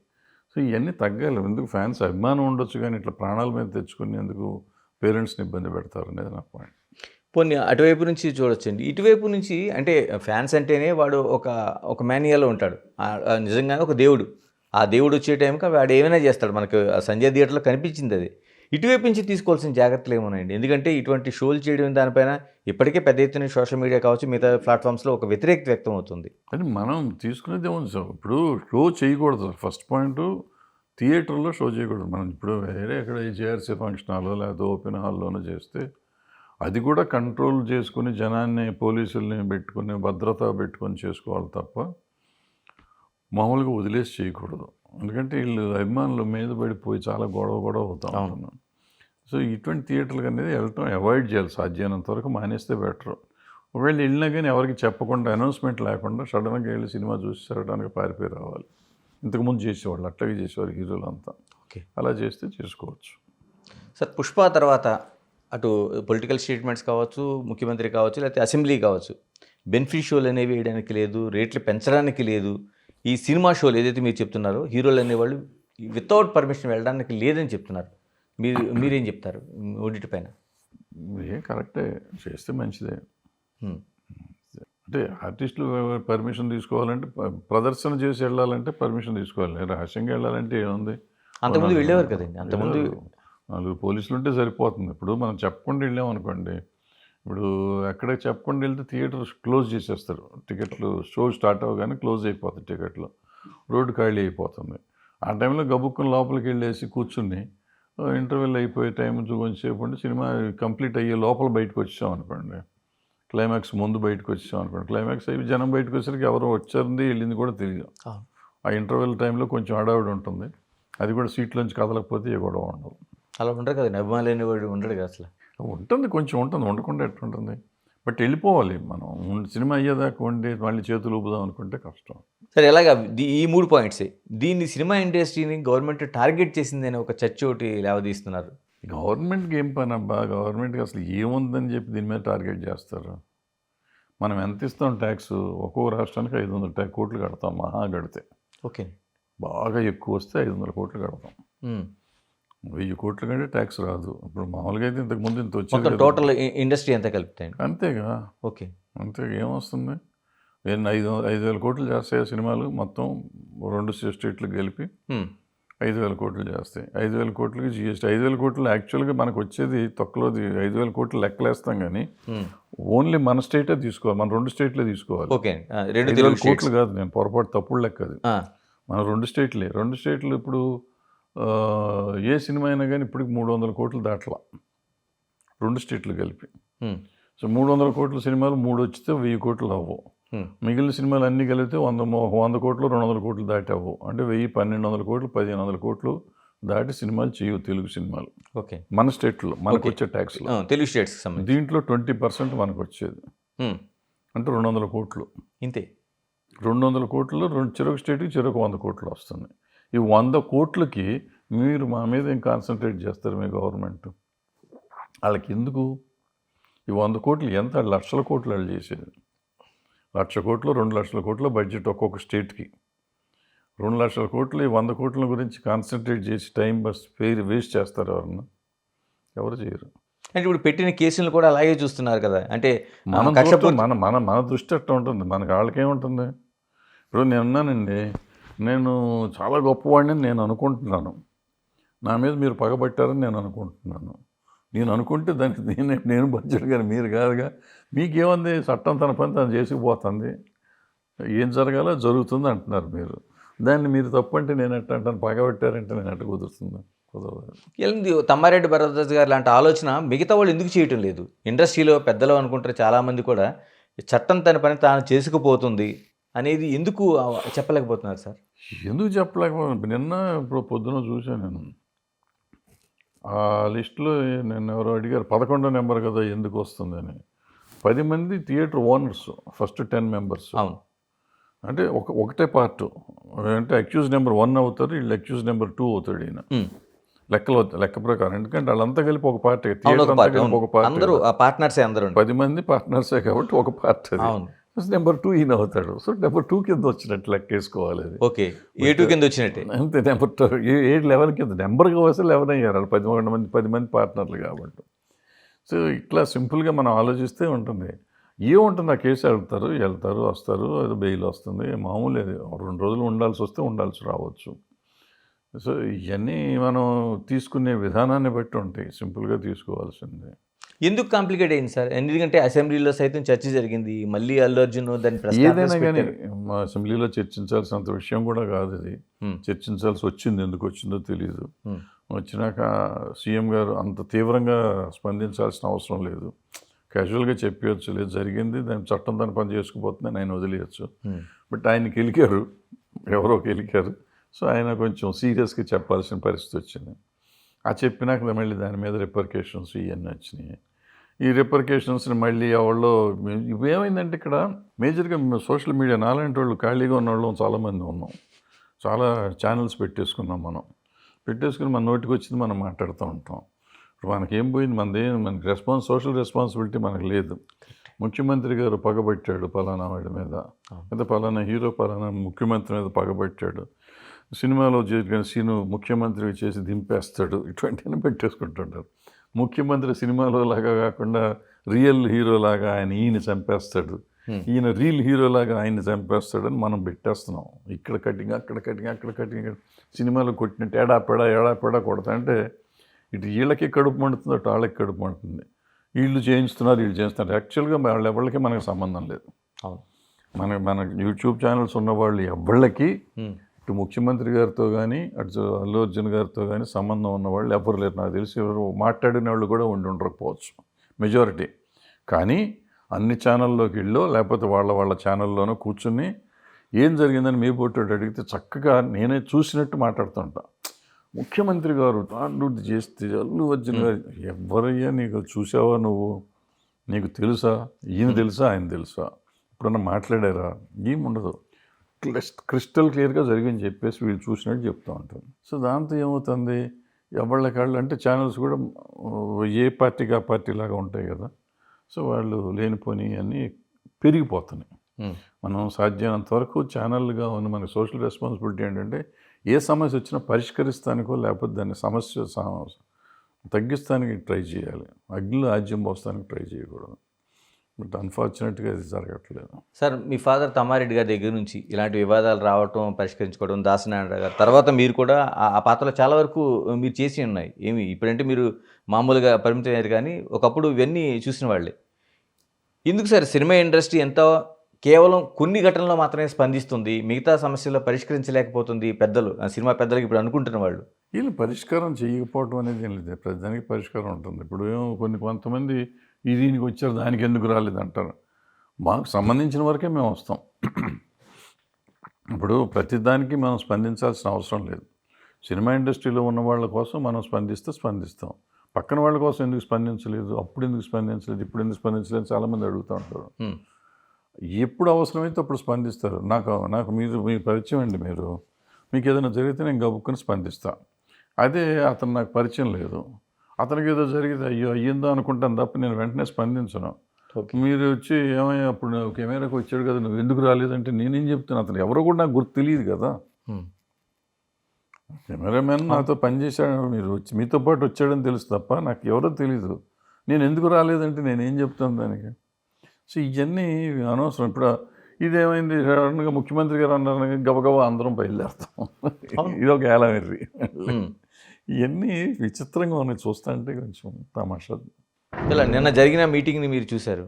సో ఇవన్నీ తగ్గాలి. ఎందుకు ఫ్యాన్స్ అభిమానం ఉండొచ్చు కానీ ఇట్లా ప్రాణాల మీద తెచ్చుకుని ఎందుకు పేరెంట్స్ని ఇబ్బంది పెడతారు అనేది నా పాయింట్. పోనీ అటువైపు నుంచి చూడొచ్చండి. ఇటువైపు నుంచి అంటే ఫ్యాన్స్ అంటేనే వాడు ఒక మేనియాలో ఉంటాడు. నిజంగానే ఒక దేవుడు. ఆ దేవుడు వచ్చే టైంకి వాడు ఏమైనా చేస్తాడు. మనకు ఆ సంజయ్ థియేటర్లో కనిపించింది అది. ఇటువైపు నుంచి తీసుకోవాల్సిన జాగ్రత్తలు ఏమోనండి. ఎందుకంటే ఇటువంటి షోలు చేయడం దానిపైన ఇప్పటికే పెద్ద ఎత్తున సోషల్ మీడియా కావచ్చు, మిగతా ప్లాట్ఫామ్స్లో ఒక వ్యతిరేకత వ్యక్తం అవుతుంది. అని మనం తీసుకునేది ఏముంది సార్, ఇప్పుడు షో చేయకూడదు. ఫస్ట్ పాయింట్ థియేటర్లో షో చేయకూడదు. మనం ఇప్పుడు వేరే ఎక్కడ జేఆర్సీ ఫంక్షన్ హాల్లో లేకపోతే ఓపెన్ హాల్లోనో చేస్తే అది కూడా కంట్రోల్ చేసుకుని జనాన్ని పోలీసుల్ని పెట్టుకుని భద్రత పెట్టుకొని చేసుకోవాలి తప్ప మామూలుగా వదిలేసి చేయకూడదు. ఎందుకంటే వీళ్ళు అభిమానుల మీద పడిపోయి చాలా గొడవ అవుతా ఉంటున్నాం. సో ఇటువంటి థియేటర్లకు అనేది వెళ్ళటం అవాయిడ్ చేయాలి. సాధ్యమైనంత వరకు మానేస్తే బెటర్. ఒకవేళ వెళ్ళినా కానీ ఎవరికి చెప్పకుండా అనౌన్స్మెంట్ లేకుండా సడన్గా వెళ్ళి సినిమా చూసి తిరగడానికి పారిపోయి రావాలి. ఇంతకుముందు చేసేవాళ్ళు అట్లాగే చేసేవారు హీరోలు అంతా. ఓకే, అలా చేస్తే చేసుకోవచ్చు. సార్ పుష్ప తర్వాత అటు పొలిటికల్ స్టేట్మెంట్స్ కావచ్చు, ముఖ్యమంత్రి కావచ్చు, లేకపోతే అసెంబ్లీ కావచ్చు, బెనిఫిట్ షోలు అనేవి వేయడానికి లేదు, రేట్లు పెంచడానికి లేదు. ఈ సినిమా షోలు ఏదైతే మీరు చెప్తున్నారో హీరోలు అనేవాళ్ళు వితౌట్ పర్మిషన్ వెళ్ళడానికి లేదని చెప్తున్నారు. మీరేం చెప్తారు ఓడిటి పైన? కరెక్టే, చేస్తే మంచిదే. అంటే ఆర్టిస్టులు పర్మిషన్ తీసుకోవాలంటే ప్రదర్శన చేసి వెళ్ళాలంటే పర్మిషన్ తీసుకోవాలి. రహస్యంగా వెళ్ళాలంటే ఏముంది, అంతకుముందు వెళ్ళేవారు కదండి. అంతకుముందు 4 పోలీసులు ఉంటే సరిపోతుంది. ఇప్పుడు మనం చెప్పకుండా వెళ్ళామనుకోండి, ఇప్పుడు ఎక్కడ చెప్పకుండా వెళ్తే థియేటర్ క్లోజ్ చేసేస్తారు. టికెట్లు షో స్టార్ట్ అవ్వగానే క్లోజ్ అయిపోతాయి టికెట్లు, రోడ్డు ఖాళీ అయిపోతుంది. ఆ టైంలో గబుక్కుని లోపలికి వెళ్ళేసి కూర్చుని ఇంటర్వెల్ అయిపోయే టైం కొంచెంసేపు ఉండి సినిమా కంప్లీట్ అయ్యే లోపల బయటకు వచ్చాం అనుకోండి, క్లైమాక్స్ ముందు బయటకు వచ్చాం అనుకోండి, క్లైమాక్స్ అయ్యి జనం బయటకు వచ్చేసరికి ఎవరు వచ్చారంది వెళ్ళింది కూడా తెలియదు. ఆ ఇంటర్వెల్ టైంలో కొంచెం హడావిడి ఉంటుంది. అది కూడా సీట్లోంచి కదలకపోతే ఏ గొడవ ఉండదు. అలా ఉండరు కదండి, అభిమానులు అనేవాడు ఉండడు కదా అసలు. ఉంటుంది, కొంచెం ఉంటుంది, ఉండకుండా ఎట్లుంటుంది. బట్ వెళ్ళిపోవాలి. మనం సినిమా అయ్యేదాకా ఉండి మళ్ళీ చేతులు ఊపుదాం అనుకుంటే కష్టం. సరే, ఎలాగా ఈ 3 పాయింట్సే దీన్ని సినిమా ఇండస్ట్రీని గవర్నమెంట్ టార్గెట్ చేసిందని ఒక చర్చ ఒకటి లేవదీస్తున్నారు. గవర్నమెంట్కి ఏం పని అబ్బా, గవర్నమెంట్కి అసలు ఏముందని చెప్పి దీని మీద టార్గెట్ చేస్తారు. మనం ఎంత ఇస్తాం ట్యాక్స్? ఒక్కో రాష్ట్రానికి 500 కోట్లు కడతాం మహా కడితే. ఓకే, బాగా ఎక్కువ వస్తే 500 కోట్లు కడతాం. 1000 కోట్ల కంటే ట్యాక్స్ రాదు. ఇప్పుడు మామూలుగా అయితే ఇంతకుముందు ఇంత వచ్చేది. టోటల్ ఇండస్ట్రీ ఎంత కలుపుతాయండి? అంతేగా. ఓకే, అంతే, ఏమొస్తుంది? 5,000 కోట్లు చేస్తాయి సినిమాలు మొత్తం 2 స్టేట్లకు కలిపి 5,000 కోట్లు చేస్తాయి. 5,000 కోట్లకి జిఎస్టీ. 5,000 కోట్లు యాక్చువల్గా మనకు వచ్చేది తొక్కలోది. 5,000 కోట్లు లెక్కలేస్తాం కానీ ఓన్లీ మన స్టేటే తీసుకోవాలి, మన 2 స్టేట్లే తీసుకోవాలి. ఓకే, 2,000 కోట్లు కాదు, నేను పొరపాటు తప్పుడు లెక్క అది. మన 2 స్టేట్లే. 2 స్టేట్లు ఇప్పుడు ఏ సినిమా అయినా కానీ ఇప్పటికి 300 కోట్లు దాటలా 2 స్టేట్లు కలిపి. సో 300 కోట్ల సినిమాలు 3 వచ్చితే 1000 కోట్లు అవ్వవు. మిగిలిన సినిమాలు అన్నీ కలిపితే 100 కోట్లు 200 కోట్లు దాటి అవ్వవు. అంటే 1000, 1,200 కోట్లు, 1,500 కోట్లు దాటి సినిమాలు చేయవు తెలుగు సినిమాలు. ఓకే, మన స్టేట్లో మనకు వచ్చే ట్యాక్స్లో. తెలుగు స్టేట్స్ దీంట్లో 20% మనకు వచ్చేది, అంటే 200 కోట్లు. ఇంతే. 200 కోట్లు చెరొక స్టేట్కి చెరొక 100 కోట్లు వస్తుంది. ఈ 100 కోట్లకి మీరు మా మీద ఏం కాన్సన్ట్రేట్ చేస్తారు మీ గవర్నమెంట్? వాళ్ళకి ఎందుకు ఈ 100 కోట్లు? ఎంత లక్షల కోట్లు వాళ్ళు చేసేది. 1,00,000 కోట్లు, 2,00,000 కోట్ల బడ్జెట్ ఒక్కొక్క స్టేట్కి. 2,00,000 కోట్లు, ఈ 100 కోట్ల గురించి కాన్సన్ట్రేట్ చేసి టైం వేస్ట్ చేస్తారు ఎవరన్నా? ఎవరు చేయరు. అంటే ఇప్పుడు పెట్టిన కేసులు కూడా అలాగే చూస్తున్నారు కదా. అంటే మన దృష్టి అట్లా ఉంటుంది. మనకి వాళ్ళకేముంటుంది? ఇప్పుడు నేనున్నానండి, నేను చాలా గొప్పవాడిని నేను అనుకుంటున్నాను, నా మీద మీరు పగబట్టారని నేను అనుకుంటున్నాను. నేను అనుకుంటే దానికి నేను బడ్జెట్ కానీ మీరు కాదుగా. మీకేముంది? చట్టం తన పని తను చేసుకుపోతుంది, ఏం జరగాలో జరుగుతుంది అంటున్నారు మీరు. దాన్ని మీరు తప్పు అంటే నేను ఎట్లా అంటాను? పగబట్టారంటే నేను ఎట్లా కుదురుతుంది? కుదరదు. తమ్మారెడ్డి భరద్వాజ్ గారు లాంటి ఆలోచన మిగతా వాళ్ళు ఎందుకు చేయటం లేదు? ఇండస్ట్రీలో పెద్దలు అనుకుంటారు చాలామంది కూడా, చట్టం తన పని తాను చేసుకుపోతుంది అనేది ఎందుకు చెప్పలేకపోతున్నారు సార్? ఎందుకు చెప్పలేకపోతున్నారు? నిన్న ఇప్పుడు పొద్దున చూశాను నేను ఆ లిస్టులో. నేను ఎవరో అడిగారు 11వ నెంబర్ కదా ఎందుకు వస్తుందని. 10 మంది థియేటర్ ఓనర్స్, ఫస్ట్ 10 మెంబర్స్. అవును, అంటే ఒకటే పార్ట్. అంటే అక్యూజ్ నెంబర్ 1 అవుతారు, వీళ్ళు అక్యూజ్ నెంబర్ 2 అవుతాడు ఈయన. లెక్క ప్రకారం. ఎందుకంటే వాళ్ళంతా కలిపి ఒక పార్టీ, అవును, థియేటర్ ఒక అంతా పార్టీ, కలిపి అవును. ఒక పార్టీ అందరూ కదా. ఆ పార్ట్నర్సే అందరూ. 10 మంది పార్ట్నర్సే కాబట్టి ఒక పార్టీ అది. అవును. నెంబర్ 2 ఈయన అవుతాడు. సో నెంబర్ 2 కింద వచ్చినట్టు లెక్కేసుకోవాలి అది. ఓకే, A2 కింద వచ్చినట్టే. అంతే, నెంబర్ 2 ఏ 11 కింద నెంబర్గా వస్తే 11 అయ్యారు వాళ్ళు 10 మంది పార్ట్నర్లు కాబట్టి. సో ఇట్లా సింపుల్గా మనం ఆలోచిస్తే ఉంటుంది. ఏముంటుంది, ఆ కేసు వెళ్తారు వస్తారు, అది బెయిల్ వస్తుంది, మామూలు. అది 2 రోజులు ఉండాల్సి వస్తే ఉండాల్సి రావచ్చు. సో ఇవన్నీ మనం తీసుకునే విధానాన్ని బట్టి ఉంటాయి, సింపుల్గా తీసుకోవాల్సిందే. ఎందుకు కాంప్లికేట్ అయింది సార్? ఎందుకంటే అసెంబ్లీలో సైతం చర్చ జరిగింది, మళ్ళీ అల్లు అర్జున్ దాన్ని ఏదైనా కానీ మా అసెంబ్లీలో చర్చించాల్సినంత విషయం కూడా కాదు ఇది. చర్చించాల్సి వచ్చింది, ఎందుకు వచ్చిందో తెలియదు. వచ్చినాక సీఎం గారు అంత తీవ్రంగా స్పందించాల్సిన అవసరం లేదు, క్యాజువల్గా చెప్పవచ్చు, లేదు జరిగింది, దాని చట్టం దాని పని చేసుకుపోతుందని ఆయన వదిలేయచ్చు. బట్ ఆయనకి గెలికారు, ఎవరో గెలికారు. సో ఆయన కొంచెం సీరియస్గా చెప్పాల్సిన పరిస్థితి వచ్చింది. ఆ చెప్పినాక మళ్ళీ దాని మీద రిపర్కేషన్స్ ఇవన్నీ వచ్చినాయి. ఈ రిపర్కేషన్స్ని మళ్ళీ ఎవరో, ఇవేమైందంటే ఇక్కడ మేజర్గా సోషల్ మీడియా నాలాంటి వాళ్ళు, ఖాళీగా ఉన్న వాళ్ళు చాలామంది ఉన్నాం, చాలా ఛానల్స్ పెట్టేసుకున్నాం. పెట్టేసుకుని మన నోటికి వచ్చింది మనం మాట్లాడుతూ ఉంటాం. ఇప్పుడు మనకేం పోయింది, మనకి సోషల్ రెస్పాన్సిబిలిటీ మనకు లేదు. ముఖ్యమంత్రి గారు పగబట్టాడు పలానా వాడి మీద, లేదా పలానా హీరో పలానా ముఖ్యమంత్రి మీద పగబట్టాడు, సినిమాలో జరిగిన సీను ముఖ్యమంత్రి చేసి దింపేస్తాడు, ఇటువంటివన్నీ పెట్టేసుకుంటుంటారు. ముఖ్యమంత్రి సినిమాలో లాగా కాకుండా రియల్ హీరోలాగా ఈయన చంపేస్తాడు, ఈయన రియల్ హీరోలాగా ఆయన్ని చంపేస్తాడని మనం పెట్టేస్తున్నాం. ఇక్కడ కటింగ్, అక్కడ కటింగ్, అక్కడ కటింగ్, సినిమాలో కొట్టినట్టు ఏడాపెడా కొడతా అంటే ఇటు వీళ్ళకి కడుపు మండుతుంది, అటు వాళ్ళకి కడుపు మండుతుంది. వీళ్ళు చేయిస్తున్నారు. యాక్చువల్గా వాళ్ళ ఎవరికి మనకు సంబంధం లేదు. మన యూట్యూబ్ ఛానల్స్ ఉన్న వాళ్ళు ఎవళ్ళకి ఇటు ముఖ్యమంత్రి గారితో కానీ అటు అల్లు అర్జున్ గారితో కానీ సంబంధం ఉన్నవాళ్ళు ఎవరు లేరు. నాకు తెలిసి ఎవరు మాట్లాడిన వాళ్ళు కూడా ఉండకపోవచ్చు మెజారిటీ. కానీ అన్ని ఛానల్లోకి వెళ్ళో లేకపోతే వాళ్ళ ఛానల్లోనో కూర్చుని ఏం జరిగిందని మీ పోటీ అడిగితే చక్కగా నేనే చూసినట్టు మాట్లాడుతుంటా. ముఖ్యమంత్రి గారు తాండూటి చేస్తే అల్లు అర్జున్ గారు, ఎవరయ్యా నీకు చూసావా నువ్వు, నీకు తెలుసా, ఈయన తెలుసా, ఆయన తెలుసా, ఎప్పుడన్నా మాట్లాడారా, ఏముండదు. క్రిస్టల్ క్లియర్గా జరిగింది చెప్పేసి వీళ్ళు చూసినట్టు చెప్తూ ఉంటారు. సో దాంతో ఏమవుతుంది, ఎవళ్ళకాళ్ళు అంటే ఛానల్స్ కూడా ఏ పార్టీకి ఆ పార్టీ లాగా ఉంటాయి కదా. సో వాళ్ళు లేనిపోని అన్నీ పెరిగిపోతున్నాయి. మనం సాధ్యమైనంత వరకు ఛానల్గా ఉన్న మన సోషల్ రెస్పాన్సిబిలిటీ ఏంటంటే ఏ సమస్య వచ్చినా పరిష్కరిస్తానికో లేకపోతే దాన్ని సమస్య తగ్గిస్తానికి ట్రై చేయాలి, అగ్నిలో ఆజ్యం పోస్తానికి ట్రై చేయకూడదు. బట్ అన్ఫార్చునేట్గా ఇది జరగట్లేదు. సార్, మీ ఫాదర్ తమ్మారెడ్డి గారి దగ్గర నుంచి ఇలాంటి వివాదాలు రావటం, పరిష్కరించుకోవడం, దాసనారాయణ గారు తర్వాత మీరు కూడా ఆ పాత్రలో చాలా వరకు మీరు చేసి ఉన్నాయి. ఇప్పుడంటే మీరు మామూలుగా పరిమితమయ్యారు, కానీ ఒకప్పుడు ఇవన్నీ చూసిన వాళ్ళే. ఎందుకు సార్ సినిమా ఇండస్ట్రీ ఎంతో కేవలం కొన్ని ఘటనలో మాత్రమే స్పందిస్తుంది, మిగతా సమస్యల్లో పరిష్కరించలేకపోతుంది పెద్దలు, సినిమా పెద్దలకు ఇప్పుడు అనుకుంటున్న వాళ్ళు? వీళ్ళు పరిష్కారం చేయకపోవడం అనేది ఏం లేదు, ప్రతిదానికి పరిష్కారం ఉంటుంది. ఇప్పుడు కొంతమంది దీనికి వచ్చారు దానికి ఎందుకు రాలేదు అంటారు. మాకు సంబంధించిన వరకే మేము వస్తాం. ఇప్పుడు ప్రతిదానికి మనం స్పందించాల్సిన అవసరం లేదు. సినిమా ఇండస్ట్రీలో ఉన్న వాళ్ళ కోసం మనం స్పందిస్తాం. పక్కన వాళ్ళ కోసం ఎందుకు స్పందించలేదు, అప్పుడు ఎందుకు స్పందించలేదు, ఇప్పుడు ఎందుకు స్పందించలేదు చాలామంది అడుగుతూ ఉంటారు. ఎప్పుడు అవసరమైతే అప్పుడు స్పందిస్తారు. నాకు మీరు పరిచయం అండి, మీకు ఏదైనా జరిగితే నేను గబుక్కుని స్పందిస్తాను. అదే అతను నాకు పరిచయం లేదు, అతనికి ఏదో జరిగితే అయ్యిందో అనుకుంటాను తప్ప నేను వెంటనే స్పందించను. మీరు వచ్చి ఏమయ్యా అప్పుడు కెమెరాకి వచ్చాడు కదా, నువ్వు ఎందుకు రాలేదంటే నేనేం చెప్తాను, అతను ఎవరో కూడా నాకు గుర్తు తెలియదు కదా. కెమెరామెన్ నాతో పనిచేశాడు, మీరు వచ్చి మీతో పాటు వచ్చాడని తెలుసు తప్ప నాకు ఎవరో తెలీదు. నేను ఎందుకు రాలేదంటే నేనేం చెప్తాను దానికి. సో ఇవన్నీ అనవసరం. ఇప్పుడు ఇదేమైంది, సడన్గా ముఖ్యమంత్రి గారు అన్నారు, గబగబా అందరం బయలుదేరుతాం, ఇది ఒక ఏలమెర్రి. ఇవన్నీ విచిత్రంగా ఉన్నాయి, చూస్తా అంటే కొంచెం తమాషా. ఇలా నిన్న జరిగిన మీటింగ్ని మీరు చూశారు,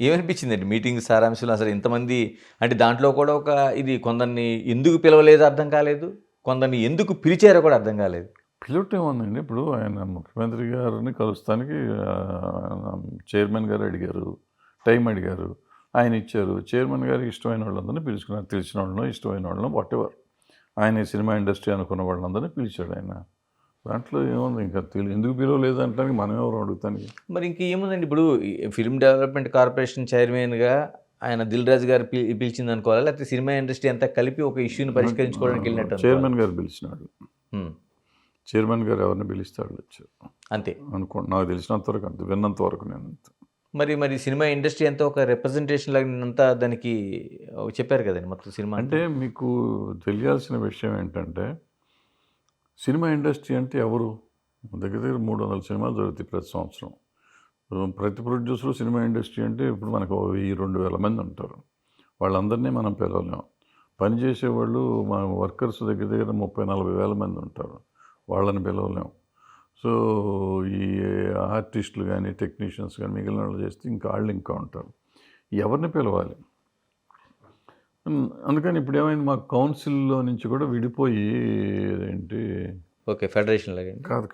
ఏమనిపించిందండి మీటింగ్ సారాంశంలో? అసలు ఇంతమంది అంటే దాంట్లో కూడా ఒక ఇది, కొందరిని ఎందుకు పిలవలేదో అర్థం కాలేదు, కొందరిని ఎందుకు పిలిచారో కూడా అర్థం కాలేదు. పిలవటం ఏముందండి, ఇప్పుడు ఆయన ముఖ్యమంత్రి గారిని కలుస్తానికి చైర్మన్ గారు అడిగారు, టైం అడిగారు, ఆయన ఇచ్చారు. చైర్మన్ గారికి ఇష్టమైన వాళ్ళందరినీ పిలుచుకున్నారు, తెలిసిన వాళ్ళను ఇష్టమైన వాళ్ళను వాటెవర్, ఆయన సినిమా ఇండస్ట్రీ అనుకున్న వాళ్ళందరినీ పిలిచాడు ఆయన. దాంట్లో ఏముంది, ఇంకా ఎందుకు పిలవలేదు అంటానికి మనం ఎవరు అడుగుతానికి. మరి ఇంకేముందండి, ఇప్పుడు ఫిల్మ్ డెవలప్మెంట్ కార్పొరేషన్ చైర్మన్గా ఆయన దిల్ రాజు గారు పిలిచింది అనుకోవాలా, లేకపోతే సినిమా ఇండస్ట్రీ అంతా కలిపి ఒక ఇష్యూని పరిష్కరించుకోవడానికి వెళ్ళినట్టు చైర్మన్ గారు పిలిచినాడు. చైర్మన్ గారు ఎవరిని పిలిస్తాడు వచ్చారు అంతే అనుకోండి. నాకు తెలిసినంత వరకు అంత విన్నంత వరకు నేను అంత. మరి సినిమా ఇండస్ట్రీ అంతా ఒక రిప్రజెంటేషన్ లాగా అంతా దానికి చెప్పారు కదండి మొత్తం సినిమా అంటే మీకు తెలియాల్సిన విషయం ఏంటంటే సినిమా ఇండస్ట్రీ అంటే ఎవరు? దగ్గర దగ్గర 300 సినిమాలు జరుగుతాయి ప్రతి సంవత్సరం. ప్రతి ప్రొడ్యూసరు సినిమా ఇండస్ట్రీ అంటే ఇప్పుడు మనకు 1000-2000 మంది ఉంటారు. వాళ్ళందరినీ మనం పిలవలేం. పనిచేసేవాళ్ళు మా వర్కర్స్ దగ్గర దగ్గర 30-40 వేల మంది ఉంటారు. వాళ్ళని పిలవలేం. సో ఈ ఆర్టిస్టులు కానీ టెక్నీషియన్స్ కానీ మిగిలిన వాళ్ళు చేస్తే ఇంకా వాళ్ళు ఇంకా ఉంటారు. ఎవరిని పిలవాలి? అందుకని ఇప్పుడు ఏమైంది, మా కౌన్సిల్లో నుంచి కూడా విడిపోయి ఏంటి ఓకే ఫెడరేషన్ లాగా కాదు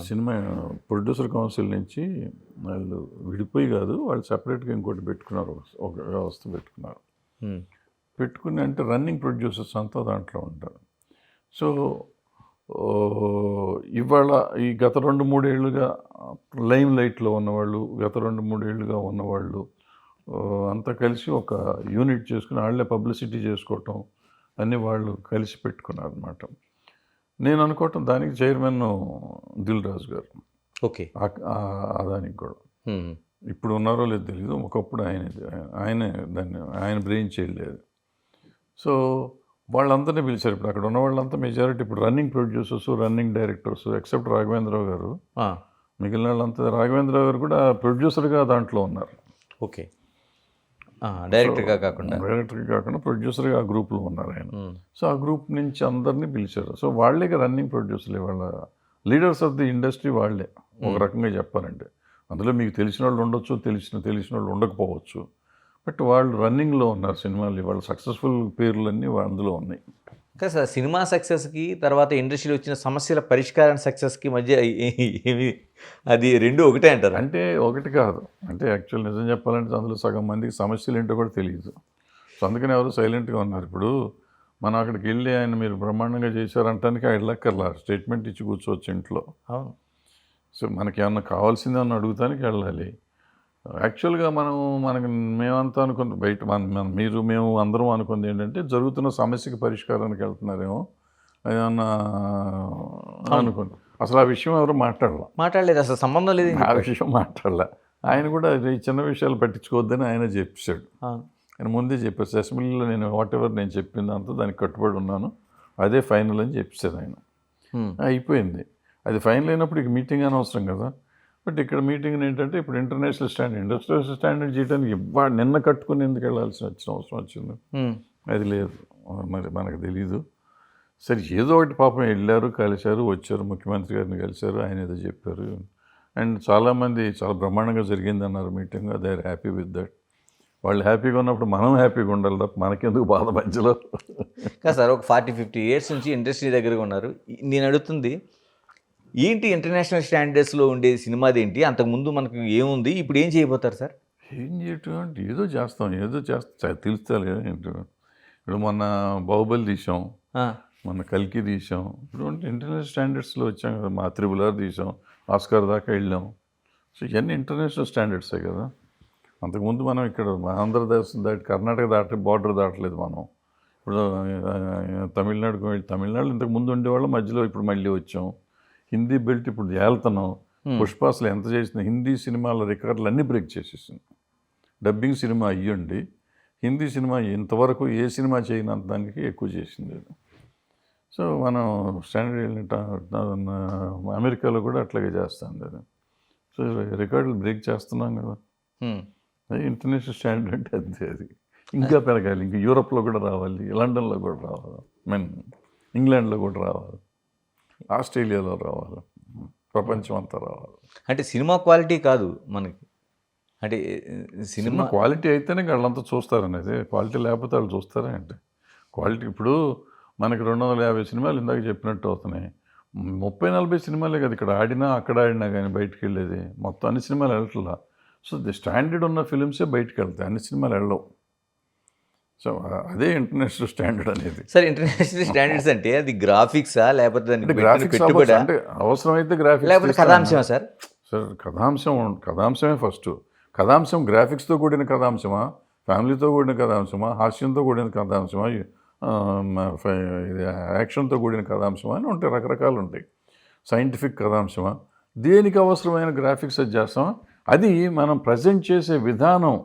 సినిమా ప్రొడ్యూసర్ కౌన్సిల్ నుంచి వాళ్ళు విడిపోయి కాదు, వాళ్ళు సపరేట్గా ఇంకోటి పెట్టుకున్నారు, ఒక వ్యవస్థ పెట్టుకున్నారు. పెట్టుకుని అంటే రన్నింగ్ ప్రొడ్యూసర్స్ అంతా దాంట్లో ఉంటారు. సో ఇవాళ ఈ గత 2-3 ఏళ్ళుగా లైమ్ లైట్లో ఉన్నవాళ్ళు, గత 2-3 ఏళ్ళుగా ఉన్నవాళ్ళు అంతా కలిసి ఒక యూనిట్ చేసుకుని వాళ్ళే పబ్లిసిటీ చేసుకోవటం అన్నీ వాళ్ళు కలిసి పెట్టుకున్నారు అన్నమాట. నేను అనుకోవటం దానికి చైర్మన్ దిల్ రాజు గారు. ఓకే దానికి కూడా ఇప్పుడు ఉన్నారో లేదో తెలీదు, ఒకప్పుడు ఆయనే దాన్ని ఆయన బ్రెయిన్ చేయలేదు. సో వాళ్ళందరినీ పిలిచారు. ఇప్పుడు అక్కడ ఉన్న వాళ్ళంతా మెజారిటీ ఇప్పుడు running producers, running directors except Raghavendra Rao గారు. మిగిలిన వాళ్ళంతా రాఘవేంద్రరావు గారు కూడా ప్రొడ్యూసర్గా దాంట్లో ఉన్నారు. ఓకే డైరెక్టర్గా కాకుండా ప్రొడ్యూసర్గా ఆ గ్రూప్లో ఉన్నారు ఆయన. సో ఆ గ్రూప్ నుంచి అందరినీ పిలిచారు. సో వాళ్ళే రన్నింగ్ ప్రొడ్యూసర్లే, వాళ్ళ లీడర్స్ ఆఫ్ ది ఇండస్ట్రీ వాళ్ళే ఒక రకంగా చెప్పాలంటే. అందులో మీకు తెలిసిన వాళ్ళు ఉండొచ్చు, తెలిసిన వాళ్ళు ఉండకపోవచ్చు, బట్ వాళ్ళు రన్నింగ్లో ఉన్నారు సినిమాలు. వాళ్ళ సక్సెస్ఫుల్ పేర్లన్నీ అందులో ఉన్నాయి. ఇంకా సార్ సినిమా సక్సెస్కి తర్వాత ఇండస్ట్రీలో వచ్చిన సమస్యల పరిష్కారం సక్సెస్కి మధ్య ఏమి అది రెండు ఒకటే అంటారు? అంటే ఒకటి కాదు. అంటే యాక్చువల్ నిజం చెప్పాలంటే అందులో సగం మందికి సమస్యలు ఏంటో కూడా తెలియదు. సో అందుకని ఎవరు సైలెంట్గా ఉన్నారు. ఇప్పుడు మనం అక్కడికి వెళ్ళి ఆయన మీరు బ్రహ్మాండంగా చేశారంటానికి వెళ్ళక్కర్లా, స్టేట్మెంట్ ఇచ్చి కూర్చోవచ్చు ఇంట్లో. అవును. సో మనకి ఏమన్నా కావాల్సిందేమన్నా అడుగుతానికి వెళ్ళాలి. యాక్చువల్గా మనకి మేమంతా అనుకుంది బయట మేము అందరం అనుకుంది ఏంటంటే జరుగుతున్న సమస్యకి పరిష్కారానికి వెళ్తున్నారేమో ఏమన్నా అనుకుంది. అసలు ఆ విషయం ఎవరు మాట్లాడలేదు, అసలు సంబంధం లేదు, ఆ విషయం మాట్లాడలే. ఆయన కూడా ఈ చిన్న విషయాలు పట్టించుకోవద్దని ఆయన చెప్పాడు. ఆయన ముందే చెప్పారు, అసెంబ్లీలో నేను వాటెవర్ నేను చెప్పిందంతా దానికి కట్టుబడి ఉన్నాను, అదే ఫైనల్ అని చెప్పారు ఆయన. అయిపోయింది. అది ఫైనల్ అయినప్పుడు ఇక మీటింగ్ అనవసరం కదా. బట్ ఇక్కడ మీటింగ్ ఏంటంటే ఇప్పుడు ఇంటర్నేషనల్ స్టాండర్డ్ చేయడానికి నిన్న కట్టుకుని ఎందుకు వెళ్ళాల్సిన అవసరం వచ్చింది? అది లేదు, మరి మనకు తెలీదు. సరే ఏదో ఒకటి పాపం వెళ్ళారు, కలిశారు, వచ్చారు, ముఖ్యమంత్రి గారిని కలిశారు, ఆయన ఏదో చెప్పారు. అండ్ చాలామంది చాలా బ్రహ్మాండంగా జరిగిందన్నారు meeting. They are happy with that. వాళ్ళు హ్యాపీగా ఉన్నప్పుడు మనం హ్యాపీగా ఉండాలి తప్ప మనకెందుకు బాధ మధ్యలో. కాదు సార్, ఒక 40-50 ఇయర్స్ నుంచి ఇండస్ట్రీ దగ్గరగా ఉన్నారు. నేను అడుగుతుంది ఏంటి, ఇంటర్నేషనల్ స్టాండర్డ్స్లో ఉండే సినిమాది ఏంటి, అంతకుముందు మనకు ఏముంది, ఇప్పుడు ఏం చేయబోతారు సార్? ఏం చేయటం అంటే ఏదో చేస్తాం తెలుస్తుంది. ఇప్పుడు మొన్న బాహుబలి తీసాం, మొన్న కల్కి తీసాం, ఇప్పుడు ఇంటర్నేషనల్ స్టాండర్డ్స్లో వచ్చాం కదా. మా RRR తీసాం, ఆస్కార్ దాకా వెళ్ళాం. సో ఇవన్నీ ఇంటర్నేషనల్ స్టాండర్డ్సే కదా. అంతకుముందు మనం ఇక్కడ ఆంధ్రదేశం దాటి కర్ణాటక దాటి బార్డర్ దాటలేదు మనం. ఇప్పుడు తమిళనాడుకు వెళ్ళి తమిళనాడు ఇంతకుముందు ఉండేవాళ్ళం, మధ్యలో ఇప్పుడు మళ్ళీ వచ్చాం. హిందీ బెల్ట్ ఇప్పుడు వెళ్తున్నాం. పుష్ప అసలు ఎంత చేసిన హిందీ సినిమాల రికార్డులు అన్నీ బ్రేక్ చేసేసింది. డబ్బింగ్ సినిమా అయ్యుండి హిందీ సినిమా ఇంతవరకు ఏ సినిమా చేయనంత దానికి ఎక్కువ చేసింది. సో మనం స్టాండర్డ్ అమెరికాలో కూడా అట్లాగే చేస్తుంది అది. సో రికార్డులు బ్రేక్ చేస్తున్నాం కదా. ఇంటర్నేషనల్ స్టాండర్డ్ అంటే అంతే. అది ఇంకా పెరగాలి, ఇంకా యూరోప్లో కూడా రావాలి, లండన్లో కూడా రావాలి, ఇంగ్లాండ్లో కూడా రావాలి, ఆస్ట్రేలియాలో రావాలి, ప్రపంచం అంతా రావాలి. అంటే సినిమా క్వాలిటీ కాదు మనకి, అంటే సినిమా క్వాలిటీ అయితేనే వాళ్ళంతా చూస్తారనేది. క్వాలిటీ లేకపోతే వాళ్ళు చూస్తారా అంటే క్వాలిటీ. ఇప్పుడు మనకి 250 సినిమాలు ఇందాక చెప్పినట్టు అవుతున్నాయి. 30-40 సినిమాలే కదా ఇక్కడ ఆడినా, అక్కడ ఆడినా కానీ బయటికి వెళ్ళేది. మొత్తం అన్ని సినిమాలు వెళ్ళట్లా. సో ది స్టాండర్డ్ ఉన్న ఫిలిమ్సే బయటికి వెళ్తాయి, అన్ని సినిమాలు వెళ్ళవు. సో అదే ఇంటర్నేషనల్ స్టాండర్డ్ అనేది. సార్ ఇంటర్నేషనల్ స్టాండర్డ్స్ అంటే అది గ్రాఫిక్సా లేకపోతే గ్రాఫిక్స్ అంటే అవసరమైతే గ్రాఫిక్స్, లేకపోతే కథాంశమా సార్? సార్ కథాంశమే ఫస్ట్. కథాంశం గ్రాఫిక్స్తో కూడిన కథాంశమా, ఫ్యామిలీతో కూడిన కథాంశమా, హాస్యంతో కూడిన కథాంశమా, ఇది యాక్షన్తో కూడిన కథాంశమా అని ఉంటాయి, రకరకాలు ఉంటాయి. సైంటిఫిక్ కథాంశమా, దేనికి అవసరమైన గ్రాఫిక్స్ అది చేస్తామా, అది మనం ప్రజెంట్ చేసే విధానం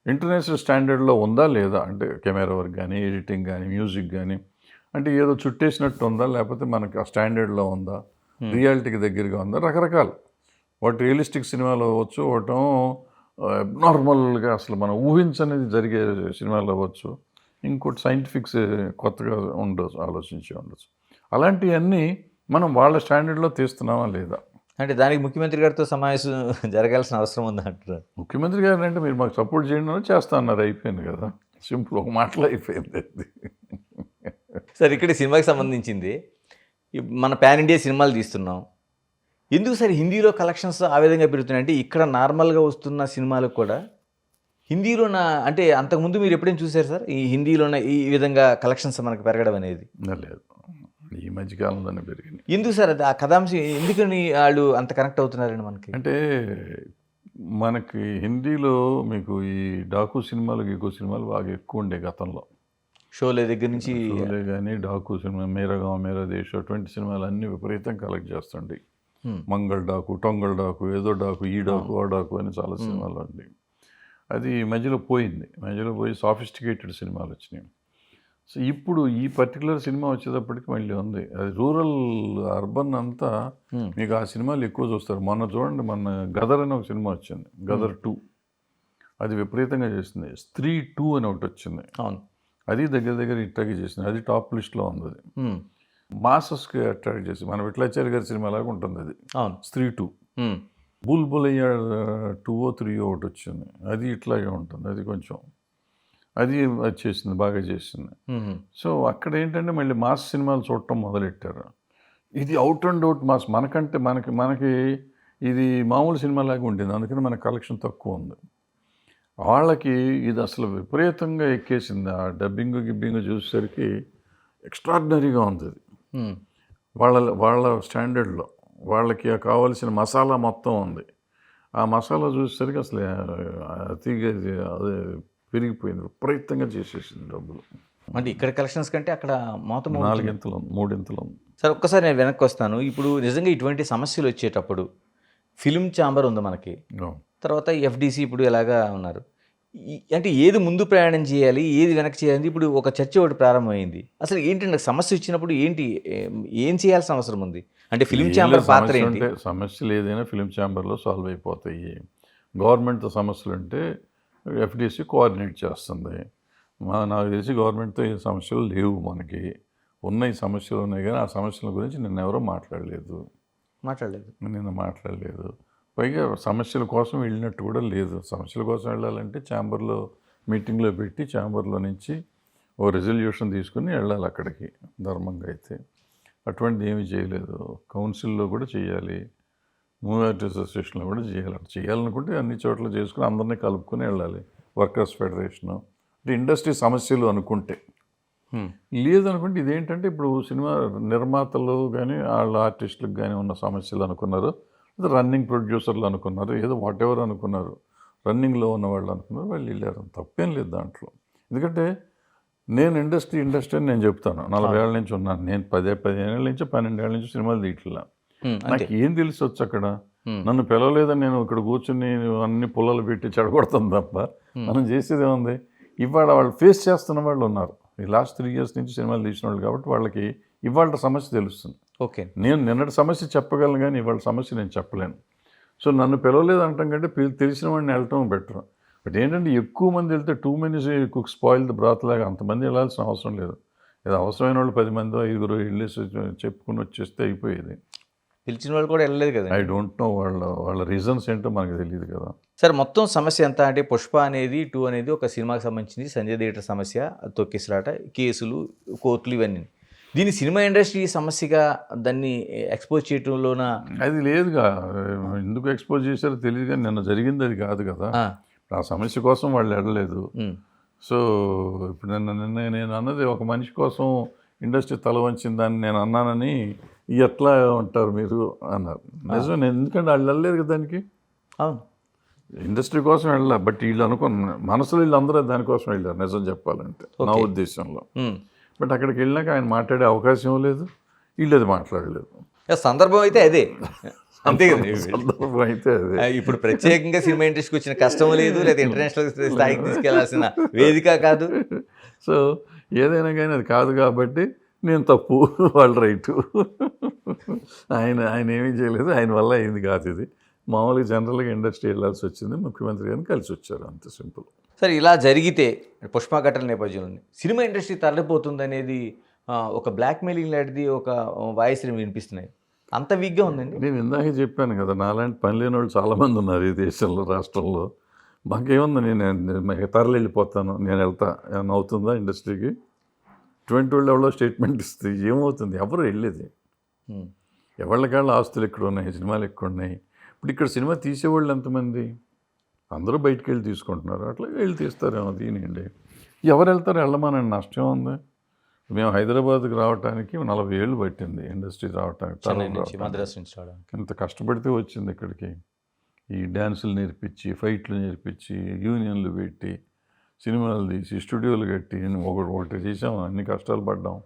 ఇంటర్నేషనల్ స్టాండర్డ్లో ఉందా లేదా, అంటే కెమెరా వర్క్ కానీ, ఎడిటింగ్ కానీ, మ్యూజిక్ కానీ, అంటే ఏదో చుట్టేసినట్టు ఉందా, లేకపోతే మనకి ఆ స్టాండర్డ్లో ఉందా, రియాలిటీకి దగ్గరగా ఉందా, రకరకాలు. ఒకటి రియలిస్టిక్ సినిమాలు అవ్వచ్చు, ఒకటం నార్మల్గా అసలు మనం ఊహించనేది జరిగే సినిమాలు అవ్వచ్చు, ఇంకోటి సైంటిఫిక్స్ కొత్తగా ఉండొచ్చు, ఆలోచించి ఉండొచ్చు. అలాంటివన్నీ మనం వాళ్ళ స్టాండర్డ్లో తీస్తున్నామా లేదా. అంటే దానికి ముఖ్యమంత్రి గారితో సమావేశం జరగాల్సిన అవసరం ఉందా అంటారు? ముఖ్యమంత్రి గారు అంటే మీరు మాకు సపోర్ట్ చేయండి చేస్తా అన్నారు, అయిపోయింది కదా, సింపుల్, ఒక మాటలో అయిపోయింది అది. సార్ ఇక్కడ సినిమాకి సంబంధించింది మన పాన్ ఇండియా సినిమాలు తీస్తున్నాం, ఎందుకు సార్ హిందీలో కలెక్షన్స్ ఆ విధంగా పెరుగుతున్నాయి? అంటే ఇక్కడ నార్మల్గా వస్తున్న సినిమాలకు కూడా హిందీలోన, అంటే అంతకుముందు మీరు ఎప్పుడైనా చూసారు సార్ ఈ హిందీలోన ఈ విధంగా కలెక్షన్స్ మనకు పెరగడం అనేది? లేదు, ఈ మధ్యకాలంలోనే పెరిగింది. ఎందుకు సార్ అది ఆ కథాంశం ఎందుకని వాళ్ళు అంత కనెక్ట్ అవుతున్నారండి మనకి? అంటే మనకి హిందీలో మీకు ఈ డాకు సినిమాలు, గీకు సినిమాలు బాగా ఎక్కువ ఉండే గతంలో. షోలే దగ్గర నుంచి షోలే కానీ, డాకు సినిమా, మేరా గాంవ్ మేరా దేశ్, అటువంటి సినిమాలు అన్నీ విపరీతం కలెక్ట్ చేస్తుండే. మంగళ డాకు, టొంగల్ డాకు, ఏదో డాకు, ఈ డాకు, ఆ డాకు అని చాలా సినిమాలు అండి. అది మధ్యలో పోయింది, మధ్యలో పోయి సాఫిస్టికేటెడ్ సినిమాలు వచ్చినాయి. సో ఇప్పుడు ఈ పర్టికులర్ సినిమా వచ్చేటప్పటికి మళ్ళీ ఉంది, అది రూరల్ అర్బన్ అంతా మీకు ఆ సినిమాలు ఎక్కువ చూస్తారు. మొన్న చూడండి, మొన్న గదర్ అని ఒక సినిమా వచ్చింది, గదర్ 2, అది విపరీతంగా చేసింది. స్త్రీ 2 అని ఒకటి వచ్చింది, అవును, అది దగ్గర దగ్గర ఇట్టాగే చేసింది, అది టాప్ లిస్ట్లో ఉంది. అది మాసెస్కి అట్రాక్ట్ చేసి, మన విఠలాచార్య గారి సినిమా లాగా ఉంటుంది అది. అవును, స్త్రీ 2. బుల్బులయ్య 2 3 ఒకటి వచ్చింది, అది ఇట్లాగే ఉంటుంది, అది కొంచెం అది చేసింది, బాగా చేసింది. సో అక్కడ ఏంటంటే మళ్ళీ మాస్ సినిమాలు చూడటం మొదలెట్టారు. ఇది అవుట్ అండ్ అవుట్ మాస్, మనకంటే మనకి ఇది మామూలు సినిమాలాగా ఉండేది, అందుకని మన కలెక్షన్ తక్కువ ఉంది. వాళ్ళకి ఇది అసలు విపరీతంగా ఎక్కేసింది, ఆ డబ్బింగ్ గిబ్బింగ్ చూసేసరికి ఎక్స్ట్రాడినరీగా ఉంది అది. వాళ్ళ స్టాండర్డ్లో వాళ్ళకి కావాల్సిన మసాలా మొత్తం ఉంది. ఆ మసాలా చూసేసరికి అసలు అతిగా అదే పెరిగిపోయింది, విపరీతంగా చేసేసింది డబ్బులు. అంటే ఇక్కడ కలెక్షన్స్ కంటే అక్కడ మొత్తం 4 ఇంతలు 3 ఇంతలు ఉంది. సార్ ఒక్కసారి నేను వెనక్కి వస్తాను. ఇప్పుడు నిజంగా ఇటువంటి సమస్యలు వచ్చేటప్పుడు ఫిల్మ్ ఛాంబర్ ఉంది మనకి, తర్వాత ఎఫ్డిసి ఇప్పుడు ఎలాగా ఉన్నారు, అంటే ఏది ముందు ప్రయాణం చేయాలి, ఏది వెనక్కి చేయాలి, ఇప్పుడు ఒక చర్చ ఒకటి ప్రారంభమైంది. అసలు ఏంటంటే సమస్య వచ్చినప్పుడు ఏం చేయాల్సిన అవసరం ఉంది? అంటే ఫిల్మ్ ఛాంబర్ పాత్ర ఏంటి? సమస్యలు ఏదైనా ఫిల్మ్ ఛాంబర్లో సాల్వ్ అయిపోతాయి. గవర్నమెంట్తో సమస్యలు అంటే ఎఫ్డిసి కోఆర్డినేట్ చేస్తుంది. నాకు తెలిసి గవర్నమెంట్తో ఏ సమస్యలు లేవు, మనకి ఉన్న ఈ సమస్యలు ఉన్నాయి, కానీ ఆ సమస్యల గురించి నిన్న ఎవరో మాట్లాడలేదు. నిన్న మాట్లాడలేదు. పైగా సమస్యల కోసం వెళ్ళినట్టు కూడా లేదు. సమస్యల కోసం వెళ్ళాలంటే ఛాంబర్లో మీటింగ్లో పెట్టి ఛాంబర్లో నుంచి ఓ రెజల్యూషన్ తీసుకుని వెళ్ళాలి అక్కడికి, ధర్మంగా అయితే. అటువంటిది ఏమీ చేయలేదు. కౌన్సిల్లో కూడా చేయాలి, మూవీ ఆర్టిస్ట్ అసోసియేషన్లో కూడా చేయాలి. చేయాలనుకుంటే అన్ని చోట్ల చేసుకుని అందరినీ కలుపుకొని వెళ్ళాలి. వర్కర్స్ ఫెడరేషను అంటే ఇండస్ట్రీ సమస్యలు అనుకుంటే, లేదనుకుంటే ఇదేంటంటే ఇప్పుడు సినిమా నిర్మాతలు కానీ వాళ్ళ ఆర్టిస్టులకు కానీ ఉన్న సమస్యలు అనుకున్నారు, రన్నింగ్ ప్రొడ్యూసర్లు అనుకున్నారు, ఏదో వాట్ ఎవర్ అనుకున్నారు, రన్నింగ్లో ఉన్న వాళ్ళు అనుకున్నారు, వాళ్ళు వెళ్ళారు. తప్పేం లేదు దాంట్లో. ఎందుకంటే నేను ఇండస్ట్రీ అని నేను చెప్తాను, 40 ఏళ్ళ నుంచి ఉన్నాను నేను, 15 ఏళ్ళ నుంచి 12 ఏళ్ళ నుంచి సినిమాలు తీయట్లా. నాకు ఏం తెలిసి వచ్చు అక్కడ, నన్ను పిలవలేదని నేను ఇక్కడ కూర్చుని అన్ని పుల్లలు పెట్టి చెడగొడతాను తప్ప మనం చేసేది ఏముంది. ఇవాళ వాళ్ళు ఫేస్ చేస్తున్న వాళ్ళు ఉన్నారు, ఈ లాస్ట్ 3 years నుంచి సినిమాలు తీసిన వాళ్ళు, కాబట్టి వాళ్ళకి ఇవాళ సమస్య తెలుస్తుంది. ఓకే, నేను నిన్నటి సమస్య చెప్పగలను కానీ ఇవాళ సమస్య నేను చెప్పలేను. సో నన్ను పిలవలేదు అంటాం కంటే తెలిసిన వాడిని వెళ్ళటం బెటర్. బట్ ఏంటంటే ఎక్కువ మంది వెళ్తే too many cook spoil the బ్రాత్ లాగా అంతమంది వెళ్ళాల్సిన అవసరం లేదు. ఏదో అవసరమైన వాళ్ళు 10 మందో 5 వెళ్ళేసి చెప్పుకుని వచ్చేస్తే అయిపోయేది. పిలిచిన వాళ్ళు కూడా వెళ్ళలేదు కదా. ఐ డోంట్ నో వాళ్ళ రీజన్స్ ఏంటో మనకు తెలియదు కదా. సార్ మొత్తం సమస్య ఎంత అంటే పుష్ప అనేది 2 అనేది ఒక సినిమాకి సంబంధించింది, సంజయ్ థియేటర్ సమస్య, తొక్కిసలాట, కేసులు, కోర్టులు, ఇవన్నీ. దీన్ని సినిమా ఇండస్ట్రీ సమస్యగా దాన్ని ఎక్స్పోజ్ చేయటంలోన అది లేదుగా. ఎందుకు ఎక్స్పోజ్ చేశారో తెలియదు, కానీ నిన్న జరిగింది అది కాదు కదా. ఆ సమస్య కోసం వాళ్ళు వెళ్ళలేదు. సో ఇప్పుడు నిన్న నేను అన్నది ఒక మనిషి కోసం ఇండస్ట్రీ తల వంచిందని నేను అన్నానని ఎట్లా ఉంటారు మీరు అన్నారు. నిజమే, ఎందుకంటే వాళ్ళు వెళ్ళలేదు కదా దానికి. అవును, ఇండస్ట్రీ కోసం వెళ్ళా, బట్ వీళ్ళు అనుకున్న మనసులో వీళ్ళందరూ దానికోసం వెళ్ళారు నిజం చెప్పాలంటే నా ఉద్దేశంలో. బట్ అక్కడికి వెళ్ళాక ఆయన మాట్లాడే అవకాశం లేదు, వీళ్ళు అది మాట్లాడలేదు. సందర్భం అయితే అదే, అంతే కదా. సందర్భం అయితే అదే. ఇప్పుడు ప్రత్యేకంగా సినిమా ఇండస్ట్రీకి వచ్చిన కష్టం లేదు, లేదా ఇంటర్నేషనల్ స్థాయికి తీసుకెళ్లాల్సిన వేదిక కాదు. సో ఏదైనా కానీ అది కాదు కాబట్టి నేను తప్పు, వాళ్ళు రైటు. ఆయన ఏమీ చేయలేదు, ఆయన వల్ల అయింది కాదు ఇది. మామూలుగా జనరల్గా ఇండస్ట్రీ వెళ్ళాల్సి వచ్చింది, ముఖ్యమంత్రి గారిని కలిసి వచ్చారు, అంత సింపుల్. సరే, ఇలా జరిగితే పుష్ప ఘటన నేపథ్యంలో సినిమా ఇండస్ట్రీ తరలిపోతుంది అనేది ఒక బ్లాక్ మెయిలింగ్ లాంటిది ఒక వాయిస్ వినిపిస్తున్నాయి. అంత వీక్గా ఉందండి. నేను ఇందాక చెప్పాను కదా, నాలాంటి పని లేని వాళ్ళు చాలామంది ఉన్నారు ఈ దేశంలో, రాష్ట్రంలో. మాకేముంది, నేను తరలి వెళ్ళిపోతాను, నేను వెళ్తా, ఏమన్నా అవుతుందా ఇండస్ట్రీకి? 20 వాళ్ళు ఎవరో స్టేట్మెంట్ ఇస్తే ఏమవుతుంది? ఎవరు వెళ్ళేది? ఎవరికాళ్ళ ఆస్తులు ఎక్కడ ఉన్నాయి, సినిమాలు ఎక్కడ ఉన్నాయి? ఇప్పుడు ఇక్కడ సినిమా తీసేవాళ్ళు ఎంతమంది? అందరూ బయటికి వెళ్ళి తీసుకుంటున్నారు, అట్లా వెళ్ళి తీస్తారేమో. దీనిండి ఎవరు వెళ్తారు? వెళ్ళమనండి, నష్టం ఉంది. మేము హైదరాబాద్కి రావడానికి 40 ఏళ్ళు పట్టింది ఇండస్ట్రీ రావడానికి, మద్రాసు నుంచి రావడానికి. ఇంత కష్టపడితే వచ్చింది ఇక్కడికి. ఈ డ్యాన్సులు నేర్పించి, ఫైట్లు నేర్పించి, యూనియన్లు పెట్టి, సినిమాలు తీసి, స్టూడియోలు కట్టి, ఒకటి చేసాం, అన్ని కష్టాలు పడ్డాం.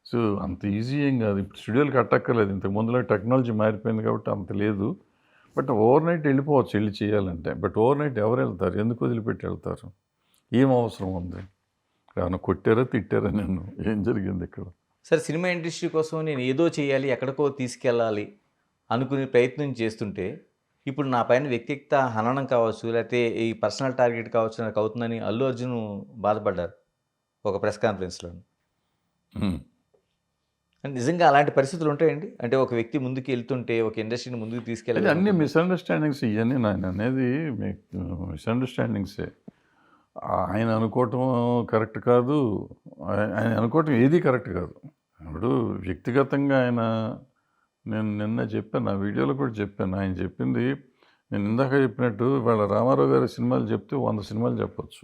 సో అంత ఈజీ ఏం కాదు. ఇప్పుడు స్టూడియోలు కట్టక్కర్లేదు, ఇంతకు ముందులో టెక్నాలజీ మారిపోయింది కాబట్టి అంత లేదు. బట్ ఓవర్ నైట్ వెళ్ళిపోవచ్చు, వెళ్ళి చేయాలంటే. బట్ ఓవర్ నైట్ ఎవరు వెళ్తారు? ఎందుకు వదిలిపెట్టి వెళ్తారు? ఏం అవసరం ఉంది? ఏమైనా కొట్టారా, తిట్టారా? నన్ను ఏం జరిగింది ఇక్కడ? సరే, సినిమా ఇండస్ట్రీ కోసం నేను ఏదో చేయాలి, ఎక్కడికో తీసుకెళ్ళాలి అనుకునే ప్రయత్నం చేస్తుంటే, ఇప్పుడు నా పైన వ్యక్తిగత హననం కావచ్చు, లేకపోతే ఈ పర్సనల్ టార్గెట్ కావచ్చు నాకు అవుతుందని అల్లు అర్జున్ బాధపడ్డారు ఒక ప్రెస్ కాన్ఫరెన్స్లో. నిజంగా అలాంటి పరిస్థితులు ఉంటాయండి? అంటే ఒక వ్యక్తి ముందుకు వెళ్తుంటే, ఒక ఇండస్ట్రీని ముందుకు తీసుకెళ్ళాలి. అన్ని మిస్అండర్స్టాండింగ్స్ ఇవన్నీ నేను అనేది మీకు మిస్అండర్స్టాండింగ్సే. ఆయన అనుకోవటం కరెక్ట్ కాదు, ఆయన అనుకోవటం ఏది కరెక్ట్ కాదు. ఇప్పుడు వ్యక్తిగతంగా నేను నిన్న చెప్పాను, నా వీడియోలో కూడా చెప్పాను. ఆయన చెప్పింది నేను ఇందాక చెప్పినట్టు, వాళ్ళ రామారావు గారి సినిమాలు చెప్తే 100 సినిమాలు చెప్పొచ్చు.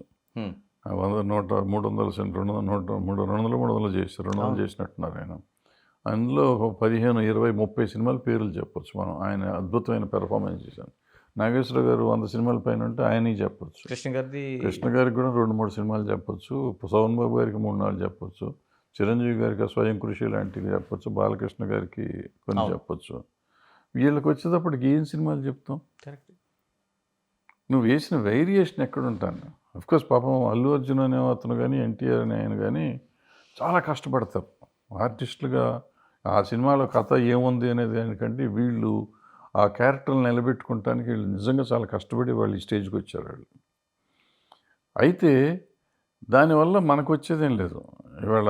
100, 100, 300, 200 చేశారు, 200 చేసినట్టున్నారు ఆయన. అందులో ఒక 15, 20, 30 సినిమాల పేర్లు చెప్పొచ్చు మనం. ఆయన అద్భుతమైన పెర్ఫార్మెన్స్ చేశాను. నాగేశ్వర గారు 100 సినిమాల పైన ఉంటే ఆయనకి చెప్పొచ్చు. కృష్ణ గారికి కూడా 2-3 సినిమాలు చెప్పొచ్చు. సోమన్ బాబు గారికి 3-4 చెప్పొచ్చు. చిరంజీవి గారికి స్వయం కృషి లాంటివి చెప్పొచ్చు. బాలకృష్ణ గారికి కొన్ని చెప్పొచ్చు. వీళ్ళకి వచ్చేటప్పటికి ఏం సినిమాలు చెప్తాం? కరెక్ట్. నువ్వు వేసిన వేరియేషన్ ఎక్కడ ఉంటాను? అఫ్కోర్స్ పాపం అల్లు అర్జున్ అనే అతను కానీ, ఎన్టీఆర్ అనే ఆయన కానీ చాలా కష్టపడతారు ఆర్టిస్టులుగా. ఆ సినిమాలో కథ ఏముంది అనేది దానికంటే వీళ్ళు ఆ క్యారెక్టర్ని నిలబెట్టుకోవటానికి వీళ్ళు నిజంగా చాలా కష్టపడి వాళ్ళు ఈ స్టేజ్కి వచ్చారు వాళ్ళు. అయితే దానివల్ల మనకు వచ్చేదేం లేదు. ఇవాళ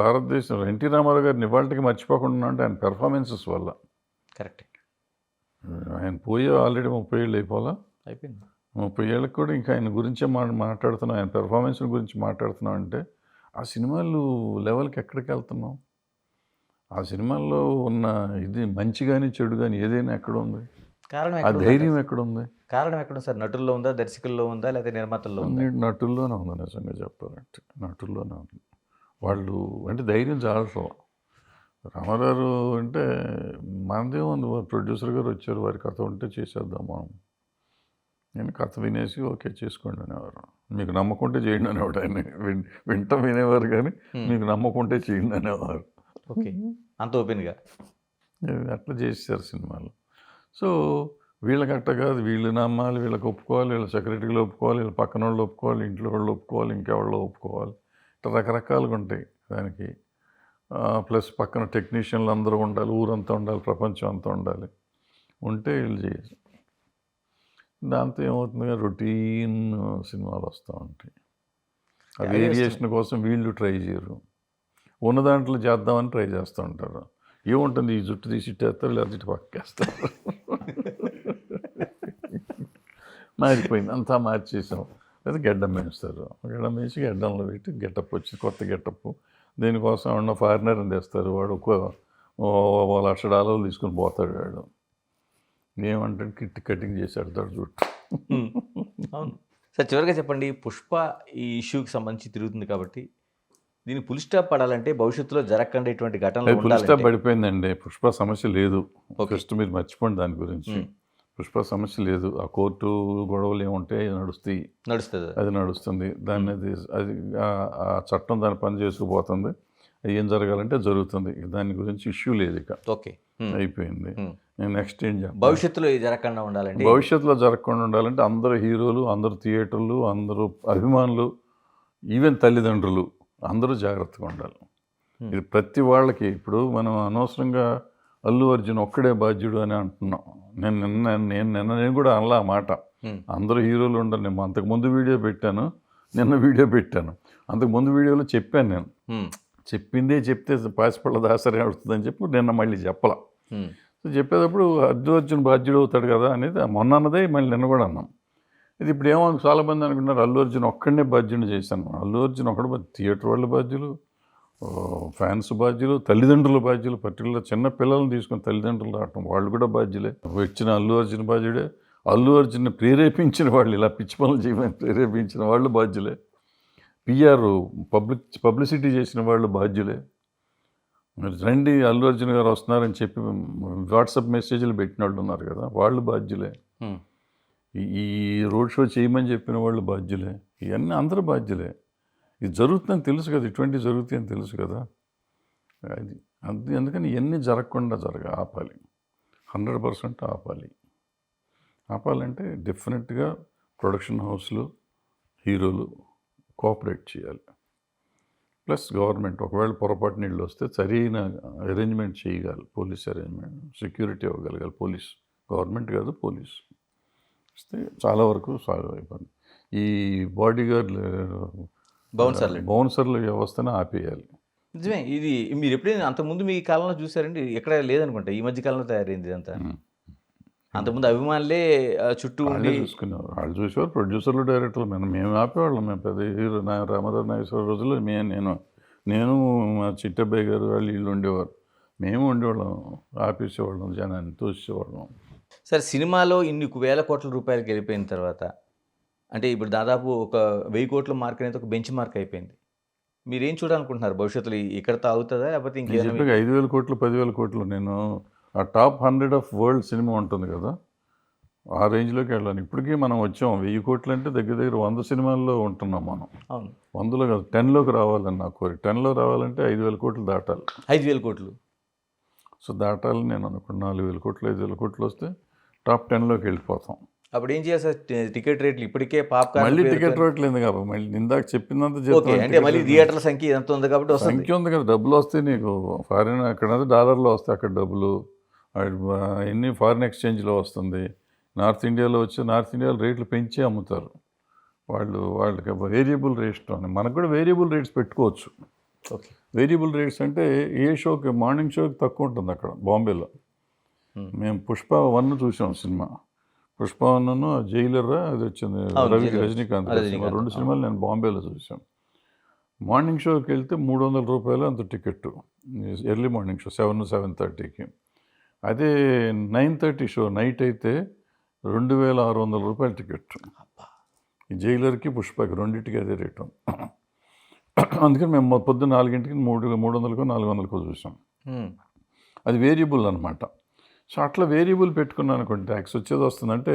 భారతదేశంలో ఎన్టీ రామారావు గారిని ఇవాళకి మర్చిపోకుండా అంటే ఆయన పెర్ఫార్మెన్సెస్ వల్ల. కరెక్ట్. ఆయన పోయే ఆల్రెడీ 30 ఏళ్ళు అయిపోయింది. 30 ఏళ్ళకి కూడా ఇంకా ఆయన గురించే మాట్లాడుతున్నాం, ఆయన పెర్ఫార్మెన్స్ గురించి మాట్లాడుతున్నాం అంటే ఆ సినిమాలు లెవెల్కి ఎక్కడికి వెళ్తున్నాం? ఆ సినిమాల్లో ఉన్న ఇది మంచి కానీ చెడు కానీ ఏదైనా ఎక్కడ ఉంది? ఆ ధైర్యం ఎక్కడ ఉంది? కారణం ఎక్కడ సార్? నటుల్లో ఉందా, దర్శకుల్లో ఉందా, లేదా నిర్మాతల్లో ఉందా? నటుల్లోనే ఉంది. నిజంగా చెప్పాలంటే నటుల్లోనే ఉంది. వాళ్ళు అంటే ధైర్యం చాలసం. రామారావు అంటే మనదే ఉంది, ప్రొడ్యూసర్ గారు వచ్చారు, వారి కథ ఉంటే చేసేద్దాం మనం. నేను కథ వినేసి ఓకే చేసుకోండి అనేవారు. మీకు నమ్మకుంటే చేయండి అనేవాడు ఆయన. వింటాం వినేవారు కానీ మీకు నమ్మకుంటే చేయండి అనేవారు. ఓకే, అంత ఓపెన్గా అట్లా చేశారు సినిమాలు. సో వీళ్ళకి అట్ట కాదు, వీళ్ళు నమ్మాలి, వీళ్ళకి ఒప్పుకోవాలి, వీళ్ళ సెక్రటరీలు ఒప్పుకోవాలి, వీళ్ళ పక్కన వాళ్ళు ఒప్పుకోవాలి, ఇంట్లో వాళ్ళు ఒప్పుకోవాలి, ఇంకెవాళ్ళు ఒప్పుకోవాలి. ఇట్లా రకరకాలుగా ఉంటాయి దానికి. ప్లస్ పక్కన టెక్నీషియన్లు అందరూ ఉండాలి, ఊరంతా ఉండాలి, ప్రపంచం అంతా ఉండాలి, ఉంటే వీళ్ళు చేయొచ్చు. దాంతో ఏమవుతుందిగా రొటీన్ సినిమాలు వస్తూ ఉంటాయి. ఆ వేరియేషన్ కోసం వీళ్ళు ట్రై చేయరు, ఉన్న దాంట్లో చేద్దామని ట్రై చేస్తూ ఉంటారు. ఏముంటుంది, ఈ జుట్టు తీసి ఇట్టేస్తారు, లేకపోతే ఇటు పక్కేస్తారు. మారిపోయింది, అంతా మార్చేసాం. లేదా గెడ్డం వేస్తారు, గెడ్డం వేసి గెడ్డంలో పెట్టి గెటప్ వచ్చి కొత్త గెటప్. దీనికోసం ఉన్న ఫారినర్ని తెస్తారు, వాడు $1,00,000 తీసుకుని పోతాడు. వాడు ఏమంటే కిట్ కటింగ్ చేశాడు తాడు జుట్టు. అవును సార్. చివరిగా చెప్పండి, పుష్ప ఈ ఇష్యూకి సంబంధించి తిరుగుతుంది కాబట్టి దీన్ని ఫుల్ స్టాప్ పడాలంటే భవిష్యత్తులో జరగకుండా ఇటువంటి ఘటనలు ఫుల్ స్టాప్ పడిపోయిందండి. పుష్ప సమస్య లేదు. ఫస్ట్ మీరు మర్చిపోండి దాని గురించి. పుష్ప సమస్య లేదు. ఆ కోర్టు గొడవలు ఏముంటాయి నడుస్తాయి, నడుస్తుంది. అది నడుస్తుంది. దాన్ని అది ఆ చట్టం దాని పని చేసుకుపోతుంది. అది ఏం జరగాలంటే జరుగుతుంది. దాని గురించి ఇష్యూ లేదు, ఇక ఓకే. అయిపోయింది. నేను నెక్స్ట్ ఏం చెప్పాలి? భవిష్యత్తులో ఇది జరగకుండా ఉండాలంటే భవిష్యత్తులో జరగకుండా ఉండాలంటే అందరు హీరోలు, అందరు థియేటర్లు, అందరూ అభిమానులు, ఈవెన్ తల్లిదండ్రులు అందరూ జాగ్రత్తగా ఉండాలి. ఇది ప్రతి వాళ్ళకి. ఇప్పుడు మనం అనవసరంగా అల్లు అర్జున్ ఒక్కడే బాధ్యుడు అని అంటున్నాం. నేను కూడా అనలా ఆ మాట. అందరూ హీరోలు ఉండరు. నేను అంతకుముందు వీడియో పెట్టాను, నిన్న వీడియో పెట్టాను. అంతకుముందు వీడియోలో చెప్పాను నేను. చెప్పిందే చెప్తే పాసిపళ్ళ దాసరి అవుతుందని చెప్పి నిన్న మళ్ళీ చెప్పలా. సో చెప్పేటప్పుడు అల్లు అర్జున్ బాధ్యుడు అవుతాడు కదా అనేది మొన్న అన్నదే మళ్ళీ నిన్న కూడా అన్నాం. ఇది ఇప్పుడు ఏమో చాలామంది అనుకుంటున్నారు అల్లు అర్జున్ ఒక్కడనే బాధ్యుని చేశాను. అల్లు అర్జున్ ఒక్కడు థియేటర్ వాళ్ళు బాధ్యులు, ఫ్యాన్స్ బాధ్యులు, తల్లిదండ్రుల బాధ్యులు. పర్టికులర్ చిన్న పిల్లల్ని తీసుకుని తల్లిదండ్రులు రావటం వాళ్ళు కూడా బాధ్యులే. వచ్చిన అల్లు అర్జున్ బాధ్యుడే. అల్లు అర్జున్ని ప్రేరేపించిన వాళ్ళు, ఇలా పిచ్చి పనులు చేయమని ప్రేరేపించిన వాళ్ళు బాధ్యులే. పిఆర్ పబ్లిసిటీ చేసిన వాళ్ళు బాధ్యులే. మరి రండి అల్లు అర్జున్ గారు వస్తున్నారని చెప్పి వాట్సాప్ మెసేజ్లు పెట్టిన వాళ్ళు ఉన్నారు కదా, వాళ్ళు బాధ్యులే. ఈ రోడ్ షో చేయమని చెప్పిన వాళ్ళు బాధ్యులే. ఇవన్నీ అందరూ బాధ్యులే. ఇది జరుగుతుందని తెలుసు కదా, ఇటువంటివి జరుగుతాయని తెలుసు కదా. అది అందుకని ఇవన్నీ జరగకుండా ఆపాలి. 100% ఆపాలి. ఆపాలంటే డెఫినెట్గా ప్రొడక్షన్ హౌస్లు, హీరోలు కోఆపరేట్ చేయాలి. ప్లస్ గవర్నమెంట్ ఒకవేళ పొరపాటు నీళ్ళు వస్తే సరైన అరేంజ్మెంట్ చేయగలగాలి. పోలీస్ అరేంజ్మెంట్, సెక్యూరిటీ ఇవ్వగలగాలి. పోలీస్, గవర్నమెంట్ కాదు, పోలీస్ ఇస్తే చాలా వరకు సాల్వ్ అయిపోయింది. ఈ బాడీగార్డ్లు, బౌన్సర్ల వ్యవస్థను ఆపేయాలి. నిజమే. ఇది మీరు ఎప్పుడైనా అంతకుముందు మీ కాలంలో చూసారండి? ఎక్కడ లేదనుకుంటా, ఈ మధ్య కాలంలో తయారైంది ఇదంతా. అంతకుముందు అభిమానులే చుట్టూ ఉండి చూసుకునేవారు. వాళ్ళు చూసేవారు, ప్రొడ్యూసర్లు, డైరెక్టర్లు. మేము ఆపేవాళ్ళం. మేము పెద్ద హీరో రామారావు నాగేశ్వర రోజుల్లో నేను మా చిట్టబ్బాయి గారు వాళ్ళు వీళ్ళు ఉండేవారు. మేము ఉండేవాళ్ళం, ఆపేసేవాళ్ళం, జనాన్ని తోసేవాళ్ళం. సరే, సినిమాలో ఇన్ని వేల కోట్ల రూపాయలకి వెళ్ళిపోయిన తర్వాత అంటే ఇప్పుడు దాదాపు ఒక 1000 కోట్ల మార్క్ అనేది ఒక బెంచ్ మార్క్ అయిపోయింది. మీరేం చూడాలనుకుంటున్నారు భవిష్యత్తులో? ఇక్కడతో అవుతుందా లేకపోతే ఇంకేమైనా? 5,000 కోట్లు 10,000 కోట్లు. నేను ఆ టాప్ 100 ఆఫ్ వరల్డ్ సినిమా ఉంటుంది కదా, ఆ రేంజ్లోకి వెళ్ళాను. ఇప్పటికీ మనం వచ్చాం 1000 కోట్లు అంటే దగ్గర 100 సినిమాల్లో ఉంటున్నాం మనం. అవును, 100లో కాదు, 10లోకి రావాలని నా కోరిక. 10లో రావాలంటే 5,000 కోట్లు దాటాలి. 5,000 కోట్లు. సో దాటాలని నేను అనుకున్నాను. 4,000 కోట్లు 5,000 కోట్లు వస్తే టాప్ 10లోకి వెళ్ళిపోతాం. అప్పుడు ఏం చేయాలి సార్? టికెట్ రేట్లు ఇప్పటికే మళ్ళీ టికెట్ రేట్లు లేదు కాబట్టి మళ్ళీ ఇందాక చెప్పిందంత అంటే మళ్ళీ థియేటర్ల సంఖ్య ఎంత ఉంది కాబట్టి సంఖ్య ఉంది కదా, డబ్బులు వస్తాయి నీకు. ఫారిన్ అక్కడ డాలర్లో వస్తాయి, అక్కడ డబ్బులు ఎన్ని ఫారిన్ ఎక్స్చేంజ్లో వస్తుంది. నార్త్ ఇండియాలో వచ్చి నార్త్ ఇండియాలో రేట్లు పెంచి అమ్ముతారు వాళ్ళకి వేరియబుల్ రేట్స్ అని. మనకు కూడా వేరియబుల్ రేట్స్ పెట్టుకోవచ్చు. ఓకే, వేరియబుల్ రేట్స్ అంటే ఏ షోకి, మార్నింగ్ షోకి తక్కువ ఉంటుంది అక్కడ బాంబేలో. మేము పుష్ప 1 చూసాం సినిమా. పుష్ప 1 జైలర్ అది వచ్చింది, రజనీకాంత్ 2 సినిమాలు నేను బాంబేలో చూసాను. మార్నింగ్ షోకి వెళ్తే 300 రూపాయలు అంత టికెట్, ఎర్లీ మార్నింగ్ షో 7:30కి. అదే 9:30 షో నైట్ అయితే 2,600 రూపాయల టికెట్. ఈ జైలర్కి పుష్పకి రెండింటికి అదే రేటు. అందుకని మేము పొద్దున్న 4ంటికి 300కో 400కో చూసాం. అది వేరియబుల్ అనమాట. సో అట్లా వేరియబుల్ పెట్టుకున్నాను అనుకోండి, ట్యాక్స్ వచ్చేది వస్తుందంటే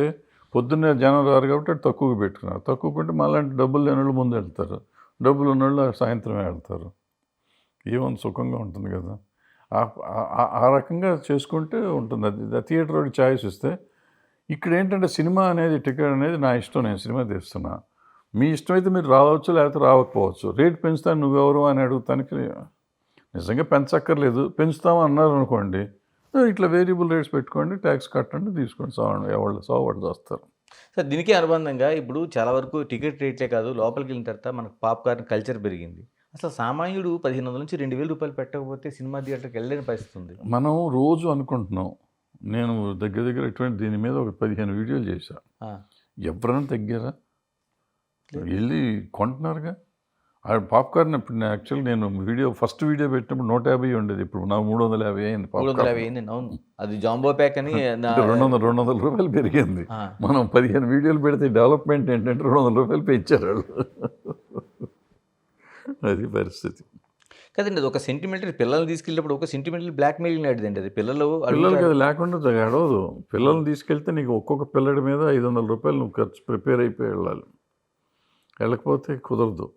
పొద్దున్నే జనం రారు కాబట్టి అటు తక్కువగా పెట్టుకున్నారు. తక్కువ కొంటే మళ్ళీ డబ్బులు లేని వాళ్ళు ముందు వెళ్తారు, డబ్బులు ఉన్న వాళ్ళు సాయంత్రమే వెళ్తారు. ఏమన్నా సుఖంగా ఉంటుంది కదా. ఆ రకంగా చేసుకుంటే ఉంటుంది. అది థియేటర్ వాడికి ఛాయిస్ ఇస్తే. ఇక్కడ ఏంటంటే సినిమా అనేది, టికెట్ అనేది నా ఇష్టం, నేను సినిమా తీస్తున్నా. మీ ఇష్టం అయితే మీరు రావచ్చు, లేకపోతే రావకపోవచ్చు. రేట్ పెంచుతాను నువ్వెవరు అని అడుగుతానికి నిజంగా పెంచక్కర్లేదు. పెంచుతామో అన్నారు అనుకోండి, ఇట్లా వేరియబుల్ రేట్స్ పెట్టుకోండి, ట్యాక్స్ కట్టండి, తీసుకోండి, ఎవరు వాళ్ళు వస్తారు. సార్, దీనికి అనుబంధంగా ఇప్పుడు చాలా వరకు టికెట్ రేట్లే కాదు, లోపలికి వెళ్ళిన తర్వాత మనకు పాప్కార్న్ కల్చర్ పెరిగింది. అసలు సామాన్యుడు 1,500 నుంచి 2,000 రూపాయలు పెట్టకపోతే సినిమా థియేటర్కి వెళ్ళలేని పరిస్థితి ఉంది. మనం రోజు అనుకుంటున్నాం. నేను దగ్గర ఇటువంటి దీని మీద ఒక 15 వీడియోలు చేశా. ఎవరైనా తగ్గారా? వెళ్ళి కొంటున్నారుగా. పాప్కార్న్ ఇప్పుడు యాక్చువల్లీ నేను ఫస్ట్ వీడియో పెట్టినప్పుడు 150 ఉండేది, ఇప్పుడు నాకు 350 అయింది. 350 అయింది. అవును, అది జాంబో ప్యాక్ అని 200 రూపాయలు పెరిగింది. మనం 15 వీడియోలు పెడితే డెవలప్మెంట్ ఏంటంటే 200 రూపాయలు పెంచారు వాళ్ళు. అది పరిస్థితి. కదండి అది ఒక సెంటిమెంటరీ పిల్లల్ని తీసుకెళ్ళినప్పుడు ఒక సెంటిమెంటరీ బ్లాక్మెయిలింగ్ లాంటిదండి అది పిల్లలు పిల్లలకి అడుగుతారు. అది లేకుండా గడవదు. పిల్లల్ని తీసుకెళ్తే నీకు ఒక్కొక్క పిల్లడి మీద ₹500 నువ్వు ఖర్చు ప్రిపేర్ అయిపోయి వెళ్ళాలి. వెళ్ళకపోతే కుదరదు.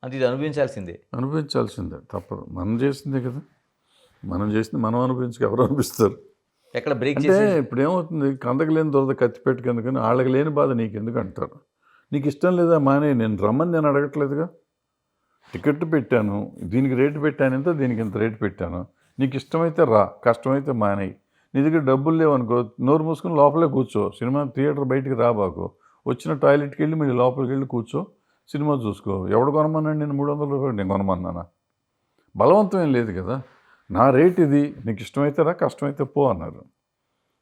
అది ఇది అనుభవించాల్సిందే. అనుభవించాల్సిందే తప్పదు. మనం చేసిందే కదా! మనం చేసింది మనం అనుభవించక ఎవరు అనిపిస్తారు? ఎక్కడ బ్రేక్ అంటే చేసి ఇప్పుడు ఏమవుతుంది, కందకు లేని దొరద కత్తి పెట్టుకెందుకని వాళ్ళకి లేని బాధ నీకెందుకు అంటారు. నీకు ఇష్టం లేదా మానే, నేను రమ్మని నేను అడగట్లేదుగా. టికెట్ పెట్టాను, దీనికి రేటు పెట్టాను ఇంత, దీనికి ఇంత రేటు పెట్టాను. నీకు ఇష్టమైతే రా, కష్టమైతే మానేయి. నీ దగ్గర డబ్బులు లేవనుకో, నోరు మూసుకొని లోపలే కూర్చో. సినిమా థియేటర్ బయటికి రాబాకు. వచ్చిన టాయిలెట్కి వెళ్ళి మళ్ళీ లోపలికి వెళ్ళి కూర్చో, సినిమా చూసుకో. ఎవడు కొనమన్నాడు నేను ₹300? నేను కొనమన్నానా? బలవంతం ఏం లేదు కదా. నా రేట్ ఇది, నీకు ఇష్టమైతే రా, కష్టమైతే పో అన్నారు.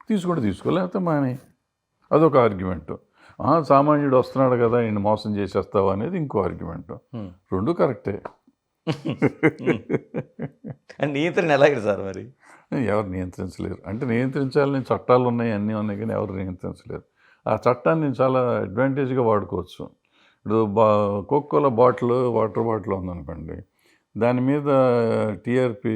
తీసుకుంటే తీసుకో, లేకపోతే మానే. అదొక ఆర్గ్యుమెంటు. సామాన్యుడు వస్తున్నాడు కదా, ఈయన మోసం చేసేస్తావా అనేది ఇంకో ఆర్గ్యుమెంటు. రెండు కరెక్టే. అండ్ నియంత్రణ ఎలాగండి సార్ మరి? ఎవరు నియంత్రించలేరు. అంటే నియంత్రించాలని చట్టాలు ఉన్నాయి, అన్నీ ఉన్నాయి, కానీ ఎవరు నియంత్రించలేరు. ఆ చట్టాన్ని నేను చాలా అడ్వాంటేజ్గా వాడుకోవచ్చు. ఇప్పుడు కోకోకోలా బాటిల్, వాటర్ బాటిల్ ఉందనుకోండి, దాని మీద టీఆర్పీ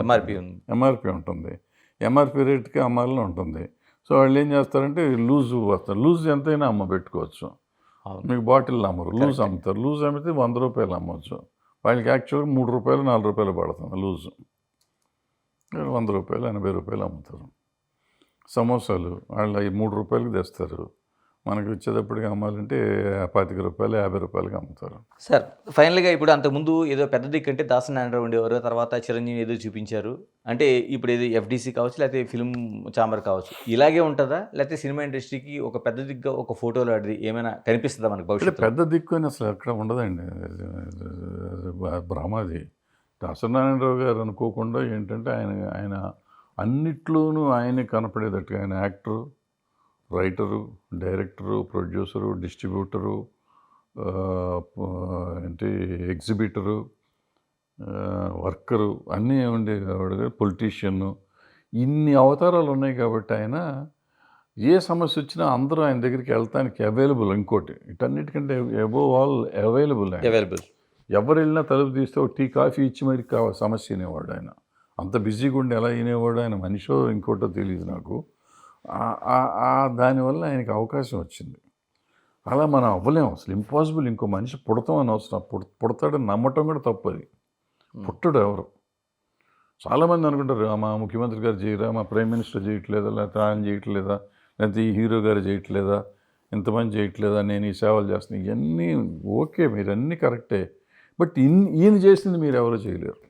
ఎంఆర్పి ఉంది. ఎంఆర్పి ఉంటుంది. ఎంఆర్పి రేట్కి అమ్మాలని ఉంటుంది. సో వాళ్ళు ఏం చేస్తారంటే లూజ్ వస్తారు. లూజ్ ఎంతైనా పెట్టుకోవచ్చు. అవును. మీకు బాటిల్ అమ్మరు, లూజ్ అమ్ముతారు. లూజ్ అమ్మితే ₹100 అమ్మవచ్చు. వాళ్ళకి యాక్చువల్గా ₹3 ₹4 పడుతుంది లూజు. ₹100 ₹80 అమ్ముతారు. సమోసాలు వాళ్ళు ఈ ₹3కి తెస్తారు. మనకి వచ్చేటప్పటికి అమ్మాలంటే ₹25 ₹50కి అమ్ముతారు. సార్ ఫైనల్గా ఇప్పుడు అంతకుముందు ఏదో పెద్ద దిక్కు అంటే దాసరి నారాయణరావు ఉండేవారు, తర్వాత చిరంజీవి ఏదో చూపించారు. అంటే ఇప్పుడు ఏదో ఎఫ్డీసీ కావచ్చు, లేకపోతే ఫిల్మ్ ఛాంబర్ కావచ్చు, ఇలాగే ఉంటుందా? లేకపోతే సినిమా ఇండస్ట్రీకి ఒక పెద్ద దిగ్గా ఒక ఫోటోలో అది ఏమైనా కనిపిస్తుందా మనకు అంటే భవిష్యత్తు? పెద్ద దిక్కు అని అసలు ఎక్కడ ఉండదండి. భ్రమది. దాసరి నారాయణరావు గారు అనుకోకుండా ఏంటంటే ఆయన అన్నిట్లోనూ ఆయనే కనపడేటట్టుగా ఆయన actor, writer, director, producer, distributor, ఏంటి ఎగ్జిబిటరు, వర్కరు అన్నీ ఉండేవాడు. పొలిటీషియన్ను, ఇన్ని అవతారాలు ఉన్నాయి కాబట్టి ఆయన ఏ సమస్య వచ్చినా అందరూ ఆయన దగ్గరికి వెళ్తానికి అవైలబుల్. ఇంకోటి వీటన్నిటికంటే అబోవ్ ఆల్ అవైలబుల్. అవైలబుల్. ఎవరు వెళ్ళినా తలుపు తీస్తే ఒక టీ కాఫీ ఇచ్చి మరి సమస్య వినేవాడు ఆయన. అంత బిజీగా ఉండి ఎలా వినేవాడు ఆయన, మనిషో ఇంకోటో తెలియదు నాకు. దానివల్ల ఆయనకి అవకాశం వచ్చింది. అలా మనం అవ్వలేము, అసలు ఇంపాసిబుల్. ఇంకో మనిషి పుడతామని అవసరం, పుడతాడని నమ్మటం కూడా తప్పది. పుట్టడు ఎవరు. చాలామంది అనుకుంటారు మా ముఖ్యమంత్రి గారు చేయరా, మా ప్రైమ్ మినిస్టర్ చేయట్లేదా, లేకపోతే ఆయన చేయట్లేదా, లేకపోతే ఈ హీరో గారు చేయట్లేదా, ఇంతమంది చేయట్లేదా, నేను ఈ సేవలు చేస్తున్నాను. ఇవన్నీ ఓకే, మీరు అన్నీ కరెక్టే. బట్ ఈయన చేసింది మీరు ఎవరో చేయలేరు,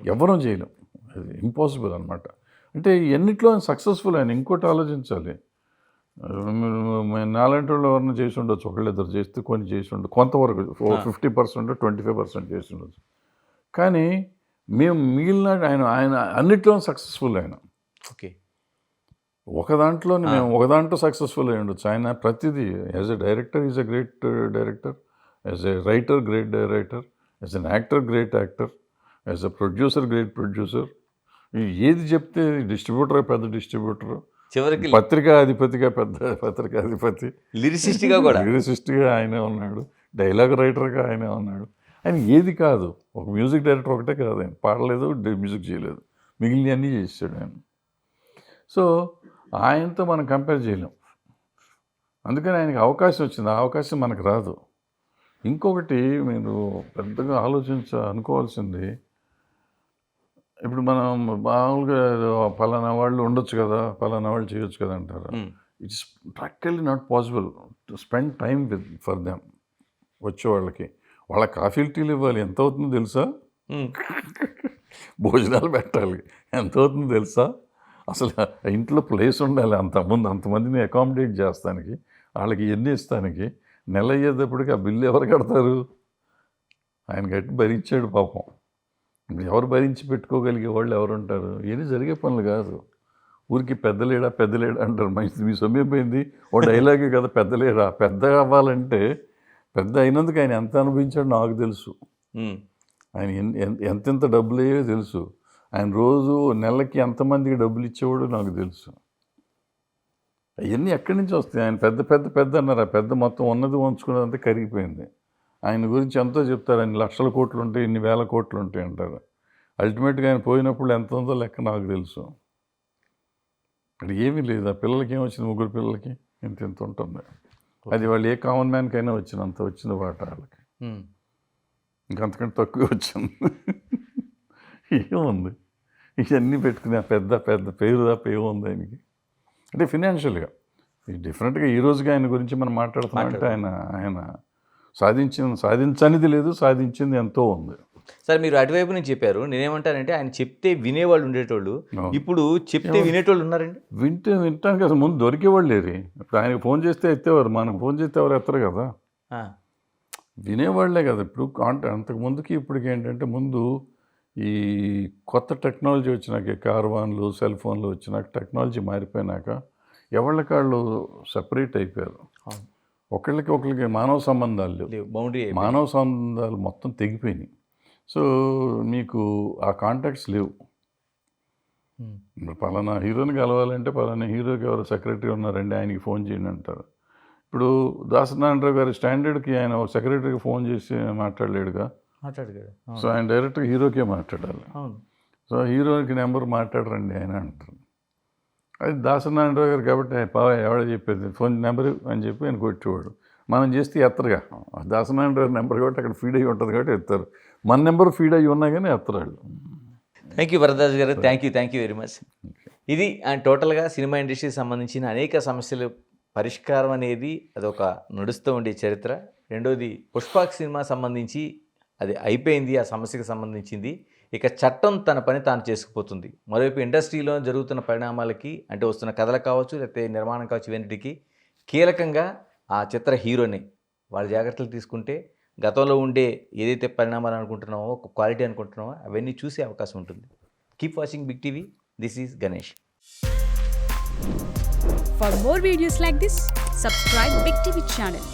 ఎవరూ చేయలేం. అది ఇంపాసిబుల్ అనమాట. అంటే ఎన్నిట్లో సక్సెస్ఫుల్ ఆయన. ఇంకోటి ఆలోచించాలి, నాలాంటి వాళ్ళు ఎవరైనా చేసి ఉండొచ్చు, ఒకళ్ళిద్దరు చేస్తే కొన్ని చేసి ఉండొచ్చు, కొంతవరకు 50% 25% చేసి ఉండొచ్చు. కానీ మేము మిగిలిన ఆయన అన్నిట్లో సక్సెస్ఫుల్. ఆయన ఓకే, ఒక దాంట్లో సక్సెస్ఫుల్ అయ్యి ఉండొచ్చు. ఆయన ప్రతిదీ as a director is a great director, as a writer great writer, as an actor great actor, as a producer great producer. ఏది చెప్తే డిస్ట్రిబ్యూటర్ పెద్ద డిస్ట్రిబ్యూటర్, చివరికి పత్రికాధిపతిగా పెద్ద పత్రికాధిపతి, లిరిసిస్ట్గా కూడా, లిరిసిస్ట్గా ఆయనే ఉన్నాడు, డైలాగ్ రైటర్గా ఆయనే ఉన్నాడు. ఆయన ఏది కాదు, ఒక మ్యూజిక్ డైరెక్టర్ ఒకటే కాదు, ఆయన పాడలేదు, మ్యూజిక్ చేయలేదు, మిగిలిన అన్నీ చేసాడు ఆయన. సో ఆయనతో మనం కంపేర్ చేయలేం. అందుకని ఆయనకి అవకాశం వచ్చింది, ఆ అవకాశం మనకు రాదు. ఇంకొకటి మీరు పెద్దగా అనుకోవాల్సింది, ఇప్పుడు మనం మామూలుగా పలానా వాళ్ళు ఉండొచ్చు కదా, పలానా వాళ్ళు చేయొచ్చు కదా అంటారు. It's practically not possible to spend time for them. వచ్చే వాళ్ళ కాఫీలు టీలు ఇవ్వాలి, ఎంత అవుతుందో తెలుసా? భోజనాలు పెట్టాలి, ఎంత అవుతుందో తెలుసా? అసలు ఇంట్లో ప్లేస్ ఉండాలి, అంతమందిని అకామిడేట్ చేస్తానికి, వాళ్ళకి ఎన్ని ఇస్తానికి. నెల అయ్యేటప్పటికి ఆ బిల్లు ఎవరు కడతారు? ఆయన కట్టి భరించాడు పాపం. ఎవరు భరించి పెట్టుకోగలిగే వాళ్ళు ఎవరు ఉంటారు? ఇవన్నీ జరిగే పనులు కాదు. ఊరికి పెద్దలేడా అంటారు. మీ సమయం పోయింది, ఓ డైలాగే కదా, పెద్దలేడా. పెద్ద అవ్వాలంటే పెద్ద అయినందుకు ఆయన ఎంత అనుభవించాడో నాకు తెలుసు. ఆయన ఎంతెంత డబ్బులు అయ్యో తెలుసు. ఆయన రోజు నెలకి ఎంతమందికి డబ్బులు ఇచ్చేవాడో నాకు తెలుసు. అవన్నీ ఎక్కడి నుంచి వస్తాయి? ఆయన పెద్ద అన్నారు. ఆ పెద్ద మొత్తం ఉన్నది ఉంచుకున్నదంతా కరిగిపోయింది. ఆయన గురించి ఎంతో చెప్తారు, అన్ని లక్షల కోట్లు ఉంటాయి, ఇన్ని వేల కోట్లు ఉంటాయి అంటారు. అల్టిమేట్గా ఆయన పోయినప్పుడు ఎంత ఉందో లెక్క నాకు తెలుసు. ఇక్కడ ఏమీ లేదు. ఆ పిల్లలకి ఏమొచ్చింది, 3 పిల్లలకి ఇంత ఉంటుంది. అది వాళ్ళు ఏ కామన్ మ్యాన్కైనా వచ్చినంత వచ్చింది వాట వాళ్ళకి, ఇంకంతకంటే తక్కువ వచ్చింది. ఏముంది ఇవన్నీ పెట్టుకుని పెద్ద పెద్ద పేరు తప్ప ఏముంది ఆయనకి. అంటే ఫినాన్షియల్గా డిఫరెంట్గా ఈ రోజుగా ఆయన గురించి మనం మాట్లాడుతున్నామంటే ఆయన సాధించనిది లేదు, సాధించింది ఎంతో ఉంది. సార్ మీరు అటువైపు నుంచి చెప్పారు, నేనేమంటానంటే ఆయన చెప్తే వినేవాళ్ళు ఉండేటోళ్ళు, ఇప్పుడు చెప్తే వినేటోళ్ళు ఉన్నారండి. వింటాను కదా, ముందు దొరికేవాళ్ళు లేరు. ఇప్పుడు ఆయనకు ఫోన్ చేస్తే ఎత్తేవారు, మనకు ఫోన్ చేస్తే ఎవరు ఎత్తరు కదా, వినేవాళ్లే కదా. ఇప్పుడు అంతకు ముందుకి ఇప్పటికి ఏంటంటే, ముందు ఈ కొత్త టెక్నాలజీ వచ్చినాక, కార్వాన్లు సెల్ ఫోన్లు వచ్చినాక, టెక్నాలజీ మారిపోయినాక ఎవళ్ళకాళ్ళు సపరేట్ అయిపోయారు. ఒకళ్ళకి మానవ సంబంధాలు లేవు, మానవ సంబంధాలు మొత్తం తెగిపోయినాయి. సో మీకు ఆ కాంటాక్ట్స్ లేవు. పలానా హీరోని కలవాలంటే పలానా హీరోకి ఎవరు సెక్రటరీ ఉన్నారండి, ఆయనకి ఫోన్ చేయండి అంటారు. ఇప్పుడు దాసనారాయణరావు గారి స్టాండర్డ్కి ఆయన సెక్రటరీకి ఫోన్ చేసి మాట్లాడలేడుగా. సో ఆయన డైరెక్ట్గా హీరోకే మాట్లాడాలి. సో హీరోకి నెంబర్ మాట్లాడరండి ఆయన అంటారు. అది దాసనారాయణరావు గారు కాబట్టి ఎవడ చెప్పేది, ఫోన్ నెంబర్ అని చెప్పి ఆయన కొట్టేవాడు. మనం చేస్తే ఎత్తరుగా, దాసనారాయణరావు నెంబర్ కాబట్టి అక్కడ ఫీడ్ అయ్యి ఉంటుంది కాబట్టి ఎత్తారు. మన నెంబర్ ఫీడ్ అయ్యి ఉన్నా కానీ ఎత్తరాళ్ళు. థ్యాంక్ యూ వరదాస్ గారు, థ్యాంక్ యూ వెరీ మచ్. ఇది టోటల్గా సినిమా ఇండస్ట్రీకి సంబంధించిన అనేక సమస్యలు పరిష్కారం అనేది అదొక నడుస్తూ ఉండే చరిత్ర. రెండోది పుష్పక్ సినిమా సంబంధించి అది అయిపోయింది, ఆ సమస్యకు సంబంధించింది. ఇక చట్టం తన పని తాను చేసుకుపోతుంది. మరోవైపు ఇండస్ట్రీలో జరుగుతున్న పరిణామాలకి, అంటే వస్తున్న కథలు కావచ్చు, లేకపోతే నిర్మాణం కావచ్చు, ఇవన్నిటికీ కీలకంగా ఆ చిత్ర హీరోని వాళ్ళ జాగ్రత్తలు తీసుకుంటే గతంలో ఉండే ఏదైతే పరిణామాలు అనుకుంటున్నామో, ఒక క్వాలిటీ అనుకుంటున్నామో, అవన్నీ చూసే అవకాశం ఉంటుంది. Keep watching Big TV. This is Ganesh. For more videos like this, subscribe Big TV channel.